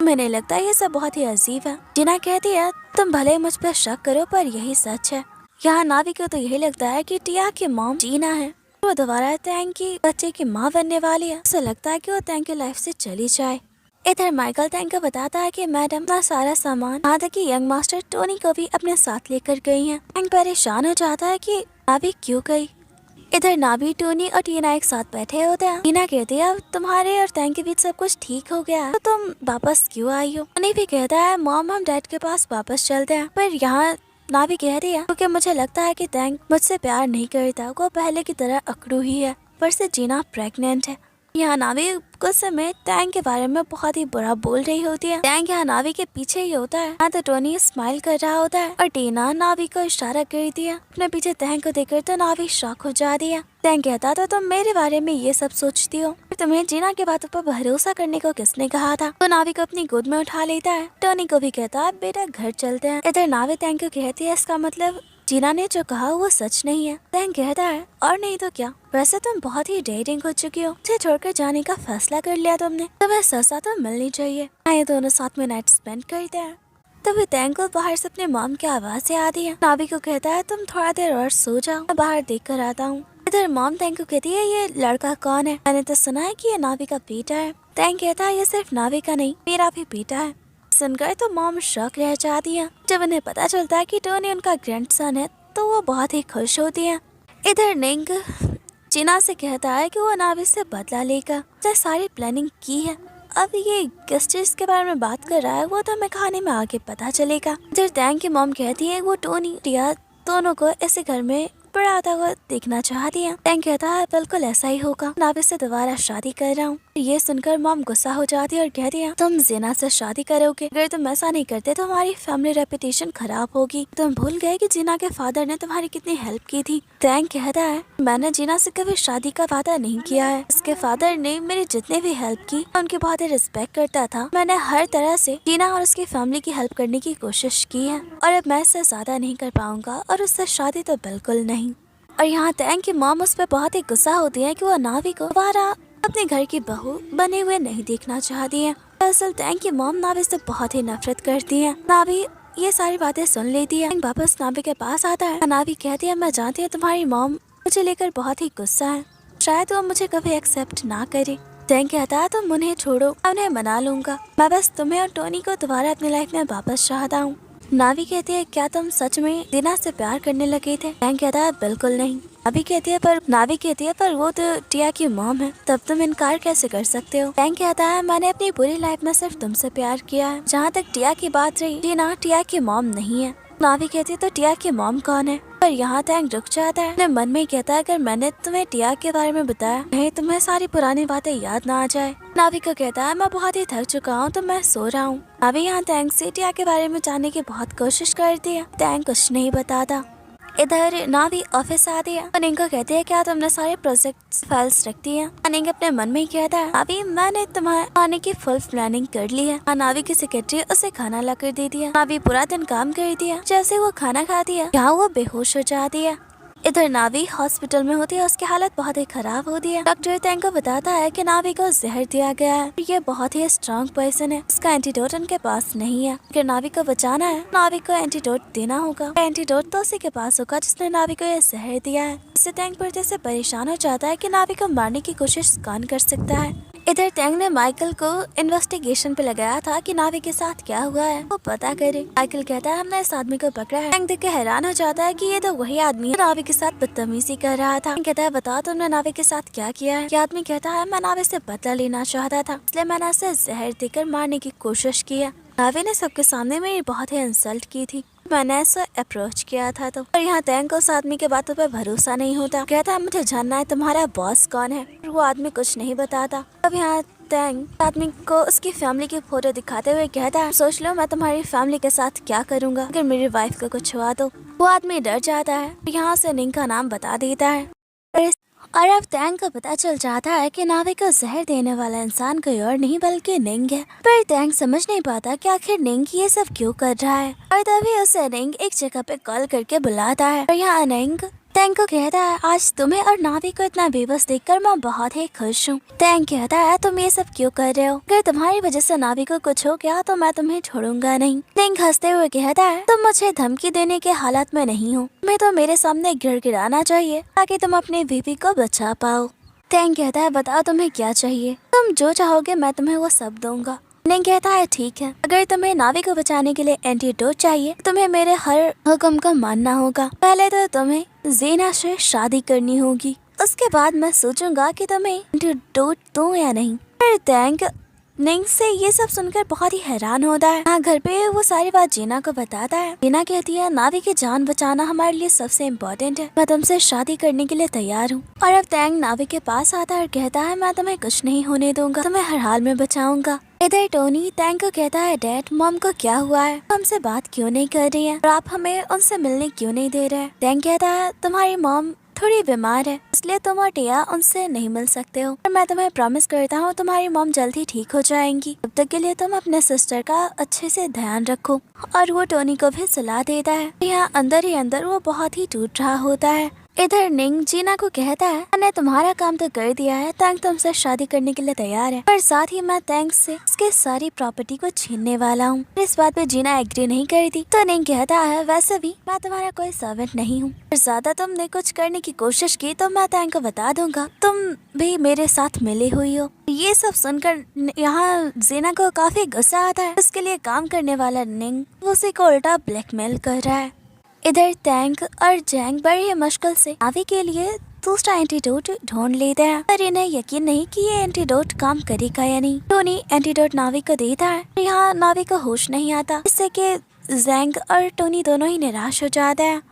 मैंने लगता है ये सब बहुत ही अजीब है। जीना कहती है तुम भले ही मुझ पर शक करो पर यही सच है। यहाँ नावी को तो यही लगता है कि टिया की मॉम जीना है, वो दोबारा टैंक की बच्चे की माँ बनने वाली है। उसे लगता है कि वो टैंक की लाइफ से चली जाए। इधर माइकल टैंक को बताता है कि मैडम अपना सारा सामान यहाँ तक कि यंग मास्टर टोनी को भी अपने साथ लेकर गई हैं। टैंक परेशान हो जाता है कि नावी क्यों गई। इधर नावी टोनी और टीना एक साथ बैठे होते हैं। टीना कहती है अब तुम्हारे और टैंक के बीच सब कुछ ठीक हो गया है तो तुम वापस क्यों आई हो? टोनी भी कहता है मॉम हम डैड के पास वापस चलते हैं, पर यहाँ नावी कह रही है क्योंकि मुझे लगता है कि टैंक मुझसे प्यार नहीं करता, वो पहले की तरह अकड़ू ही है, पर से जीना प्रेग्नेंट है। यहाँ नावी कुछ समय टैंक के बारे में बहुत ही बुरा बोल रही होती है। टैंक यहाँ नावी के पीछे ही होता है। यहाँ तो टोनी स्माइल कर रहा होता है और टीना नावी को इशारा करती है अपने पीछे। टैंक को देखकर तो नावी शॉक हो जाती है। टैंक कहता तो तुम मेरे बारे में ये सब सोचती हो, तुम्हें जीना की बातों पर भरोसा करने को किसने कहा था? तो नावी को अपनी गोद में उठा लेता है। टोनी को भी कहता है बेटा घर चलते हैं। इधर नावी टैंक को कहती है इसका मतलब जीना ने जो कहा वो सच नहीं है। टैंक कहता है और नहीं तो क्या, वैसे तुम बहुत ही डेयरिंग हो चुकी हो, मुझे छोड़कर जाने का फैसला कर लिया तुमने, तुम्हें सजा तो मिलनी चाहिए। ये दोनों साथ में नाइट स्पेंड करते हैं। तभी टैंक को बाहर से अपने मॉम की आवाज आती है। नावी को कहता है तुम थोड़ा देर और सो जाओ, मैं बाहर देख कर आता हूँ। इधर मॉम टैंक को कहती है ये लड़का कौन है? मैंने तो सुना है कि ये नावी का बेटा है। टैंक कहता है ये सिर्फ नावी का नहीं मेरा भी बेटा है। सुनकर तो मॉम शॉक रह जाती है। जब उन्हें पता चलता है कि टोनी उनका ग्रैंडसन है तो वो बहुत ही खुश होती है। इधर निंग जीना से कहता है कि वो नावी से बदला लेकर उसने सारी प्लानिंग की है। अब ये किस चीज के बारे में बात कर रहा है वो तो हमें कहानी में आगे पता चलेगा। फिर टैंक की मॉम कहती है वो टोनी टिया दोनों को ऐसे घर में पढ़ाता हुआ देखना चाहती है। टैंक कहता है बिल्कुल ऐसा ही होगा, नावी से दोबारा शादी कर रहा हूँ। ये सुनकर मॉम गुस्सा हो जाती है और कहती है तुम जीना से शादी करोगे, अगर तुम ऐसा नहीं करते तो हमारी फैमिली रेपुटेशन खराब होगी। तुम भूल गए कि जीना के फादर ने तुम्हारी कितनी हेल्प की थी। टैंक कहता है मैंने जीना से कभी शादी का वादा नहीं किया है, उसके फादर ने मेरी जितने भी हेल्प की उनकी बहुत ही रिस्पेक्ट करता था। मैंने हर तरह से जीना और उसकी फैमिली की हेल्प करने की कोशिश की है और अब मैं इससे ज्यादा नहीं कर पाऊंगा और उससे शादी तो बिल्कुल नहीं। और यहाँ टैंक की मॉम उस पर बहुत ही गुस्सा होती है कि वो नावी को दोबारा अपने घर की बहू बने हुए नहीं देखना चाहती है। दरअसल टैंक की मॉम नावी से बहुत ही नफरत करती है। नावी ये सारी बातें सुन लेती है। वापस नावी के पास आता है। नावी कहती है मैं जानती हूँ तुम्हारी मॉम मुझे लेकर बहुत ही गुस्सा है, शायद वो मुझे कभी एक्सेप्ट ना करे। टैंक कहता है तुम उन्हें छोड़ो, मैं उन्हें मना लूंगा, मैं बस तुम्हें और टोनी को दोबारा अपनी लाइफ में वापस चाहता हूँ। नावी कहती है क्या तुम सच में दीना से प्यार करने लगे थे? टैंक कहता है बिल्कुल नहीं। नावी कहती है पर वो तो टिया की मॉम है, तब तुम इनकार कैसे कर सकते हो? टैंक कहता है मैंने अपनी पूरी लाइफ में सिर्फ तुमसे प्यार किया है। जहाँ तक टिया की बात रही, टीना टिया की मॉम नहीं है। नावी कहती है तो टिया की मॉम कौन है? पर यहाँ टैंक रुक जाता है। अपने मन में कहता है अगर मैंने तुम्हें टिया के बारे में बताया कहीं तुम्हें सारी पुरानी बातें याद ना आ जाए। नावी को कहता है मैं बहुत ही थक चुका हूँ तो मैं सो रहा हूँ। नावी यहाँ टैंक से टिया के बारे में जानने की बहुत कोशिश करती है। टैंक कुछ नहीं बताता। इधर नावी ऑफिस आती है। अनिंग को कहती है क्या तुमने सारे प्रोजेक्ट फाइल्स रख दी है? अनिंग अपने मन में कहता है नावी मैंने तुम्हारे आने की फुल प्लानिंग कर ली है। नावी की सेक्रेटरी उसे खाना ला कर देती है। नावी पूरा दिन काम करती है। जैसे वो खाना खाती है यहाँ वो बेहोश हो जाती है। इधर नावी हॉस्पिटल में होती है, उसकी हालत बहुत ही खराब होती है। डॉक्टर टैंक को बताता है कि नावी को जहर दिया गया है, ये बहुत ही स्ट्रॉन्ग पॉइजन है, इसका एंटीडोट उनके पास नहीं है। अगर नावी को बचाना है नावी को एंटीडोट देना होगा। एंटीडोट तो उसी के पास होगा जिसने नावी को यह जहर दिया है। इससे टैंक पर जैसे परेशान हो जाता है कि नावी को मारने की कोशिश कौन कर सकता है। इधर टैंक ने माइकल को इन्वेस्टिगेशन पे लगाया था कि नावी के साथ क्या हुआ है वो पता करे। माइकल कहता है हमने इस आदमी को पकड़ा है। टैंक देख के हैरान हो जाता है कि ये तो वही आदमी है नावी के साथ बदतमीजी कर रहा था। कहता है बताओ तुमने नावी के साथ क्या किया है? ये आदमी कहता है मैं नावी से बदला लेना चाहता था, इसलिए मैंने उसे जहर देकर मारने की कोशिश की है। नावी ने सबके सामने मेरी बहुत ही इंसल्ट की थी, मैंने ऐसा अप्रोच किया था। तो और यहाँ टैंक को उस आदमी के बातों पर भरोसा नहीं होता। कहता है मुझे जानना है तुम्हारा बॉस कौन है। वो आदमी कुछ नहीं बताता। अब यहाँ टैंक आदमी को उसकी फैमिली की फोटो दिखाते हुए कहता है सोच लो मैं तुम्हारी फैमिली के साथ क्या करूँगा अगर मेरी वाइफ को कुछ हुआ तो। वो आदमी डर जाता है, यहाँ से निंग का नाम बता देता है और अब टैंक को पता चल जाता है कि नावी को जहर देने वाला इंसान कोई और नहीं बल्कि निंग है। पर टैंक समझ नहीं पाता कि आखिर निंग ये सब क्यों कर रहा है। और तभी उसे निंग एक जगह पे कॉल करके बुलाता है और यहाँ निंग टैंक को कहता है आज तुम्हें और नावी को इतना बेबस देखकर मैं बहुत ही खुश हूँ। टैंक कहता है तुम ये सब क्यों कर रहे हो? अगर तुम्हारी वजह से नावी को कुछ हो गया तो मैं तुम्हें छोड़ूंगा नहीं। टैंक हंसते हुए कहता है तुम मुझे धमकी देने के हालात में नहीं हो, तुम्हें तो मेरे सामने गिड़गिड़ाना चाहिए ताकि तुम अपनी बीवी को बचा पाओ। टैंक कहता है बताओ तुम्हें क्या चाहिए, तुम जो चाहोगे मैं तुम्हें वो सब दूंगा। निंग कहता है ठीक है, अगर तुम्हें नावी को बचाने के लिए एंटीडोट चाहिए तुम्हें मेरे हर हुक्म को मानना होगा। पहले तो तुम्हें जीना से शादी करनी होगी, उसके बाद मैं सोचूंगा कि तुम्हें एंटीडोट दूं या नहीं। फिर टैंक निंग से ये सब सुनकर बहुत ही हैरान होता है। हाँ घर पे वो सारी बात जीना को बताता है। जीना कहती है नावी की जान बचाना हमारे लिए सबसे इम्पोर्टेंट है, मैं तुमसे शादी करने के लिए तैयार हूँ। और अब टैंक नावी के पास आता है और कहता है मैं तुम्हें कुछ नहीं होने दूंगा, तुम्हें हर हाल में बचाऊंगा। इधर टोनी टैंक को कहता है डैड मॉम को क्या हुआ है, हमसे बात क्यों नहीं कर रही है और आप हमें उनसे मिलने क्यों नहीं दे रहे? टैंक कहता है तुम्हारी मॉम थोड़ी बीमार है इसलिए तुम और टिया उनसे नहीं मिल सकते हो, और मैं तुम्हें प्रॉमिस करता हूँ तुम्हारी मॉम जल्दी ठीक हो जाएंगी, तब तक के लिए तुम अपने सिस्टर का अच्छे से ध्यान रखो। और वो टोनी को भी सलाह देता है। यहाँ अंदर ही अंदर वो बहुत ही टूट रहा होता है। इधर निंग जीना को कहता है मैंने तुम्हारा काम तो कर दिया है, टैंक तुमसे शादी करने के लिए तैयार है, पर साथ ही मैं टैंक से उसके सारी प्रॉपर्टी को छीनने वाला हूँ। इस बात पे जीना एग्री नहीं करती तो निंग कहता है वैसे भी मैं तुम्हारा कोई सर्वेंट नहीं हूँ, ज्यादा तुमने कुछ करने की कोशिश की तो मैं टैंक को बता दूंगा तुम भी मेरे साथ मिली हुई हो। ये सब सुनकर यहाँ जीना को काफी गुस्सा आता है। उसके लिए काम करने वाला निंग उसी को उल्टा ब्लैकमेल कर रहा है। इधर टैंक और जैंग बड़ी मुश्किल से नावी के लिए दूसरा एंटीडोट ढूंढ लेते हैं, पर इन्हें यकीन नहीं कि ये एंटीडोट काम करेगा या नहीं। टोनी एंटीडोट नावी को देता है, यहाँ नावी को होश नहीं आता, जिससे कि जैंग और टोनी दोनों ही निराश हो जाते हैं।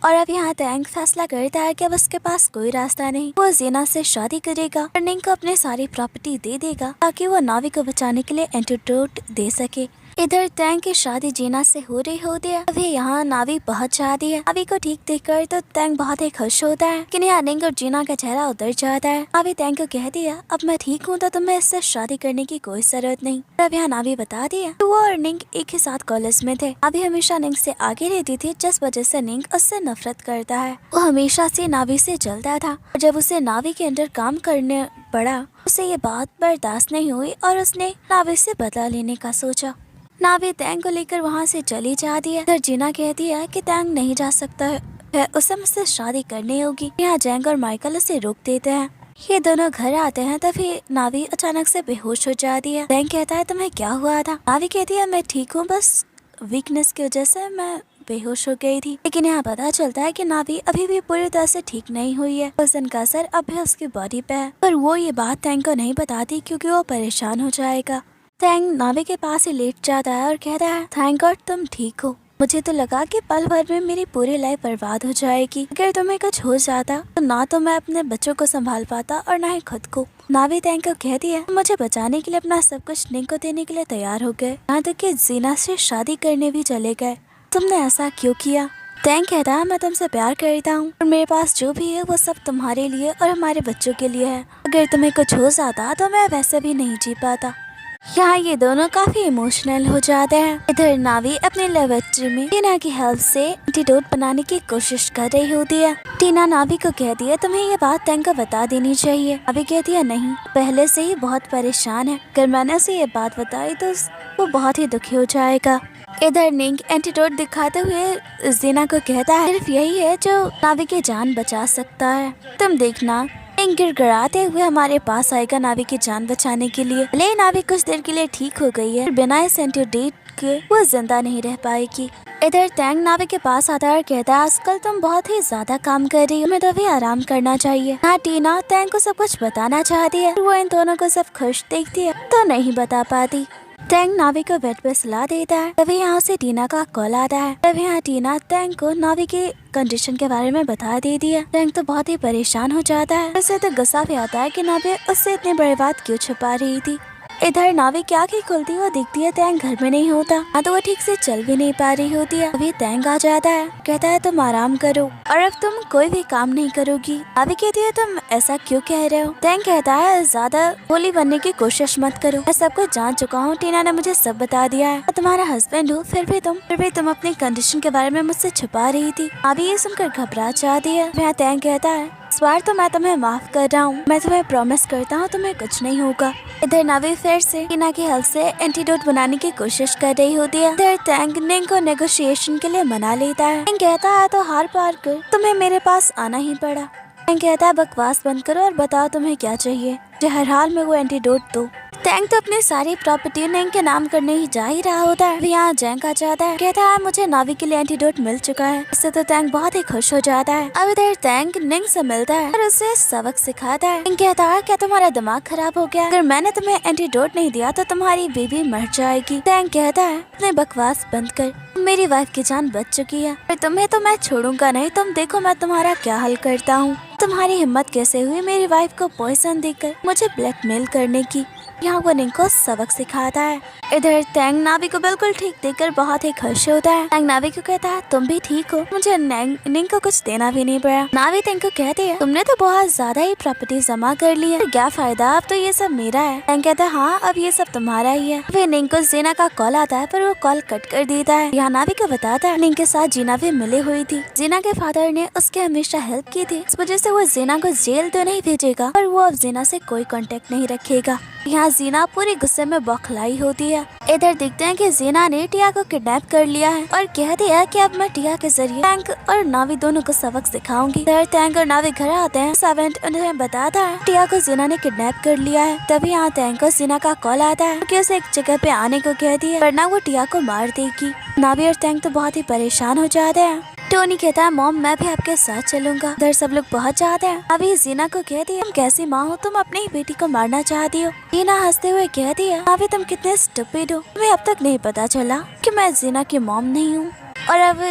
और अब यहाँ टैंग फैसला करता है कि अब उसके पास कोई रास्ता नहीं, वो जीना से शादी करेगा और निंग को अपनी सारी प्रॉपर्टी दे देगा ताकि वो नावी को बचाने के लिए एंटीडोट दे सके। इधर टैंग की शादी जीना से हो रही होती है, अभी यहाँ नावी पहुंच जाती है। नावी को ठीक देखकर तो टैंग बहुत ही खुश होता है, लेकिन यहाँ निंग और जीना का चेहरा उतर जाता है। नावी टैंग को कह दिया, अब मैं ठीक हूँ तो तुम्हें इससे शादी करने की कोई जरूरत नहीं। अब यहाँ नावी बता दिया तो वो और निंग एक ही साथ कॉलेज में थे। नावी हमेशा निंग से आगे रहती थी, जिस वजह से निंग उससे नफरत करता है। वो हमेशा से नावी से जलता था और जब उसे नावी के अंदर काम करने पड़ा, उसे ये बात बर्दाश्त नहीं हुई और उसने नावी से बदला लेने का सोचा। नावी टैंग को लेकर वहाँ से चली जाती है। इधर जीना कहती है कि टैंग नहीं जा सकता है, उसे मुझसे शादी करनी होगी। यहाँ जैंग और माइकल उसे रोक देते हैं। ये दोनों घर आते हैं, तभी नावी अचानक से बेहोश हो जाती है। जैंग कहता है तुम्हें क्या हुआ था? नावी कहती है मैं ठीक हूँ, बस वीकनेस की वजह से मैं बेहोश हो गई थी। लेकिन यहाँ पता चलता है कि नावी अभी भी पूरी तरह से ठीक नहीं हुई है, वजन का असर अब भी उसकी बॉडी पे है। पर वो ये बात टैंग को नहीं बताती क्योंकि वो परेशान हो जाएगा। टैंग नावी के पास ही लेट जाता है और कहता है थैंक गॉड तुम ठीक हो, मुझे तो लगा कि पल भर में मेरी पूरी लाइफ बर्बाद हो जाएगी। अगर तुम्हें कुछ हो जाता तो ना तो मैं अपने बच्चों को संभाल पाता और ना ही खुद को। नावी टैंग को कहती है मुझे बचाने के लिए अपना सब कुछ निंग को देने के लिए तैयार हो गए, यहाँ तक कि जीना से शादी करने भी चले गए। तुमने ऐसा क्यों किया? टैंग कहता है मैं तुमसे प्यार करता हूँ और मेरे पास जो भी है वो सब तुम्हारे लिए और हमारे बच्चों के लिए है। अगर तुम्हें कुछ हो जाता तो मैं वैसे भी नहीं जी पाता। यहाँ ये दोनों काफी इमोशनल हो जाते हैं। इधर नावी अपने लेबोरेटरी में टीना की हेल्प से एंटीडोट बनाने की कोशिश कर रही होती है। टीना नावी को कहती है तुम्हें ये बात टैंग को बता देनी चाहिए। नावी कहती है नहीं, पहले से ही बहुत परेशान है, अगर मैंने उसे ये बात बताई तो वो बहुत ही दुखी हो जाएगा। इधर निंग एंटीडोट दिखाते हुए जीना को कहता है सिर्फ यही है जो नावी की जान बचा सकता है, तुम देखना। निंग गिड़गिड़ाते हुए हमारे पास आएगा नावी की जान बचाने के लिए। भले नावी कुछ देर के लिए ठीक हो गई है, बिना इस एंटीडोट के वो जिंदा नहीं रह पाएगी। इधर टैंग नावी के पास आता है और कहता है आजकल तुम बहुत ही ज्यादा काम कर रही हो, तुम्हें तो भी आराम करना चाहिए। हाँ टीना टैंग को सब कुछ बताना चाहती है, वो इन दोनों को सब खुश देखती है तो नहीं बता पाती। टैंग नावी को बेड पे सुला देता है, तभी यहाँ से टीना का कॉल आता है। तभी यहाँ टीना टैंग को नावी की कंडीशन के बारे में बता देती है। टैंग तो बहुत ही परेशान हो जाता है, उसे तो गुस्सा भी आता है कि नावी उससे इतनी बड़ी बात क्यों छुपा रही थी। इधर नावी की आंखें खुलती है और दिखती है टैंग घर में नहीं होता। हाँ तो वो ठीक से चल भी नहीं पा रही होती है। अभी टैंग आ जाता है, कहता है तुम आराम करो और अब तुम कोई भी काम नहीं करोगी। नावी कहती है तुम ऐसा क्यों कह रहे हो? टैंग कहता है ज्यादा भोली बनने की कोशिश मत करो, मैं सब कुछ जान चुका हूँ, टीना ने मुझे सब बता दिया है। मैं तुम्हारा हस्बैंड हूँ, फिर भी तुम अपनी कंडीशन के बारे में मुझसे छुपा रही थी। नावी ये सुनकर घबरा जाती है। यहाँ टैंग कहता है इस बार तो मैं तुम्हें माफ कर रहा हूँ, मैं तुम्हें प्रॉमिस करता हूँ तुम्हें कुछ नहीं होगा। इधर नावी फिर से टीना की हेल्प से एंटीडोट बनाने की कोशिश कर रही होती है। इधर टैंग निंग को नेगोशिएशन के लिए मना लेता है। निंग कहता है तो हार पार कर तुम्हें मेरे पास आना ही पड़ा। टैंग कहता है बकवास बंद करो और बताओ तुम्हें क्या चाहिए, जो हर हाल में वो एंटीडोट दो। टैंग तो अपनी सारी प्रॉपर्टी निंग के नाम करने ही जा ही रहा होता है। यहाँ जैंग आ जाता है, कहता है मुझे नावी के लिए एंटीडोट मिल चुका है। इससे तो टैंग बहुत ही खुश हो जाता है। अब इधर टैंग निंग से मिलता है और उसे सबक सिखाता है। निंग कहता है क्या तुम्हारा दिमाग खराब हो गया? अगर मैंने तुम्हें एंटीडोट नहीं दिया तो तुम्हारी बेबी मर जाएगी। टैंग कहता है अपने बकवास बंद कर, मेरी वाइफ की जान बच चुकी है, पर तुम्हें तो मैं छोड़ूंगा नहीं। तुम देखो मैं तुम्हारा क्या हल करता हूँ। तुम्हारी हिम्मत कैसे हुई मेरी वाइफ को पॉइजन देकर मुझे ब्लैकमेल करने की? यहाँ वो निंग को सबक सिखाता है। इधर टैंग नावी को बिल्कुल ठीक देखकर बहुत ही खुश होता है। टैंग नावी को कहता है तुम भी ठीक हो, मुझे निंग को कुछ देना भी नहीं पड़ा। नावी टैंग को कहती है तुमने तो बहुत ज्यादा ही प्रॉपर्टी जमा कर ली है, क्या फायदा, अब तो ये सब मेरा है। टैंग कहता है हाँ अब ये सब तुम्हारा ही है। फिर निंग को जीना का कॉल आता है, पर वो कॉल कट कर देता है। यहाँ नावी को बताता है निंग के साथ जीना भी मिली हुई थी। जीना के फादर ने उसके हमेशा हेल्प की थी, इस वजह से वो जीना को जेल तो नहीं भेजेगा, पर वो अब जीना से कोई कांटेक्ट नहीं रखेगा। यहाँ जीना पूरी गुस्से में बौखलाई होती है। इधर देखते हैं कि जीना ने टिया को किडनैप कर लिया है और कह दिया है कि अब मैं टिया के जरिए टैंग और नावी दोनों को सबक सिखाऊंगी। इधर टैंग और नावी घर आते हैं, सर्वेंट उन्हें बताता है टिया को जीना ने किडनैप कर लिया है। तभी यहाँ टैंग को जीना का कॉल आता है कि उसे एक जगह पे आने को कहती है, वरना वो टिया को मार देगी। नावी और टैंग तो बहुत ही परेशान हो जाते हैं। टोनी कहता है मॉम मैं भी आपके साथ चलूंगा। उधर सब लोग पहुंच जाते हैं। अभी जीना को कह दिया तुम कैसी माँ हो, तुम अपनी ही बेटी को मारना चाहती हो। जीना हंसते हुए कह दिया अभी तुम कितने स्टूपिड हो, तुम्हें अब तक नहीं पता चला कि मैं जीना की मॉम नहीं हूँ। और अब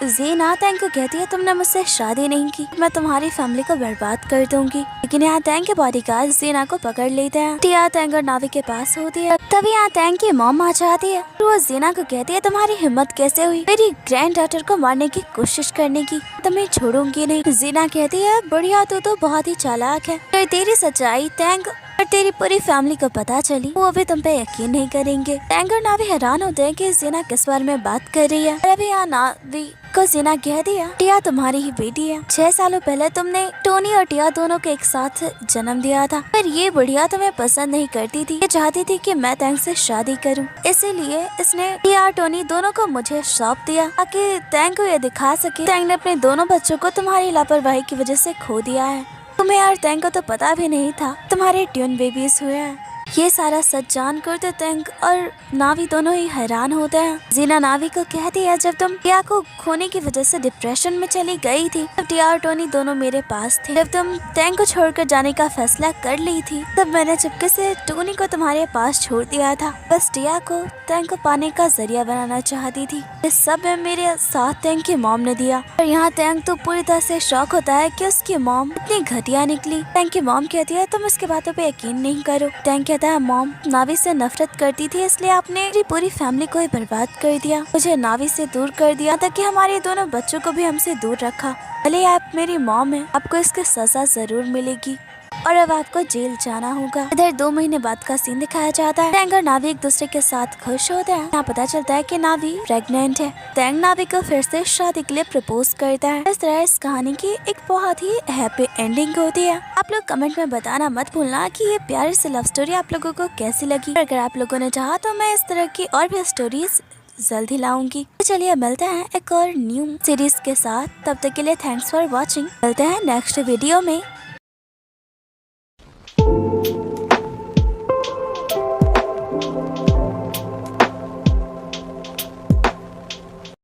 जीना टैंक को कहती है तुमने मुझसे शादी नहीं की, मैं तुम्हारी फैमिली को बर्बाद कर दूंगी। लेकिन यहाँ टैंक के बॉडीगार्ड जीना को पकड़ लेते हैं। टिया टैंक और नावी के पास होती है। तभी यहाँ टैंक की मॉम आ जाती है। वो जीना को कहती है तुम्हारी हिम्मत कैसे हुई मेरी ग्रैंड डॉटर को मारने की कोशिश करने की, तुम्हें छोड़ूंगी नहीं। जीना कहती है बढ़िया तो बहुत ही चालाक है, पर तेरी सच्चाई टैंक और तेरी पूरी फैमिली को पता चली वो भी तुम पे यकीन नहीं करेंगे। टैंक और नावी हैरान होते हैं कि जीना किस बारे में बात कर रही है। और अभी यहाँ नावी को जीना कह दिया टिया तुम्हारी ही बेटी है, 6 सालों पहले तुमने टोनी और टिया दोनों को एक साथ जन्म दिया था, पर ये बुढ़िया तुम्हें पसंद नहीं करती थी, ये चाहती थी कि मैं टैंक से शादी करूं, इसीलिए इसने टिया और टोनी दोनों को मुझे सौंप दिया ताकि टैंक को ये दिखा सके टैंक ने अपने दोनों बच्चों को तुम्हारी लापरवाही की वजह से खो दिया है। तुम्हें और टैंक को तो पता भी नहीं था तुम्हारे ट्यून बेबीज हुए हैं। ये सारा सच जानकर तो टैंक और नावी दोनों ही हैरान होते हैं। जीना नावी को कहती है जब तुम टिया को खोने की वजह से डिप्रेशन में चली गई थी तब टिया और टोनी दोनों मेरे पास थे। जब तुम टैंक को छोड़कर जाने का फैसला कर ली थी तब मैंने चुपके से टोनी को तुम्हारे पास छोड़ दिया था, बस टिया को टैंक को पाने का जरिया बनाना चाहती थी। इस सब में मेरे साथ टैंक की मॉम ने दिया। और यहाँ टैंक तो पूरी तरह से शॉक होता है कि उसकी मॉम इतनी घटिया निकली। टैंक की मॉम कहती है तुम उसकी बातों पे यकीन नहीं करो। टैंक कहता है मॉम नावी से नफरत करती थी इसलिए आपने मेरी पूरी फैमिली को ही बर्बाद कर दिया, मुझे नावी से दूर कर दिया ताकि हमारे दोनों बच्चों को भी हमसे दूर रखा। भले आप मेरी मॉम है, आपको इसकी सजा जरूर मिलेगी और अब आपको जेल जाना होगा। इधर 2 महीने बाद का सीन दिखाया जाता है। टैंक और नावी एक दूसरे के साथ खुश होते हैं। यहाँ पता चलता है कि नावी प्रेग्नेंट है। टैंक नावी को फिर से शादी के लिए प्रपोज करता है। इस तरह इस कहानी की एक बहुत ही हैप्पी एंडिंग होती है। आप लोग कमेंट में बताना मत भूलना कि ये प्यारी सी लव स्टोरी आप लोगों को कैसी लगी। अगर आप लोगों ने चाहा तो मैं इस तरह की और भी स्टोरीज जल्दी लाऊंगी। तो चलिए मिलते हैं एक और न्यू सीरीज के साथ, तब तक के लिए थैंक्स फॉर वॉचिंग। मिलते हैं नेक्स्ट वीडियो में।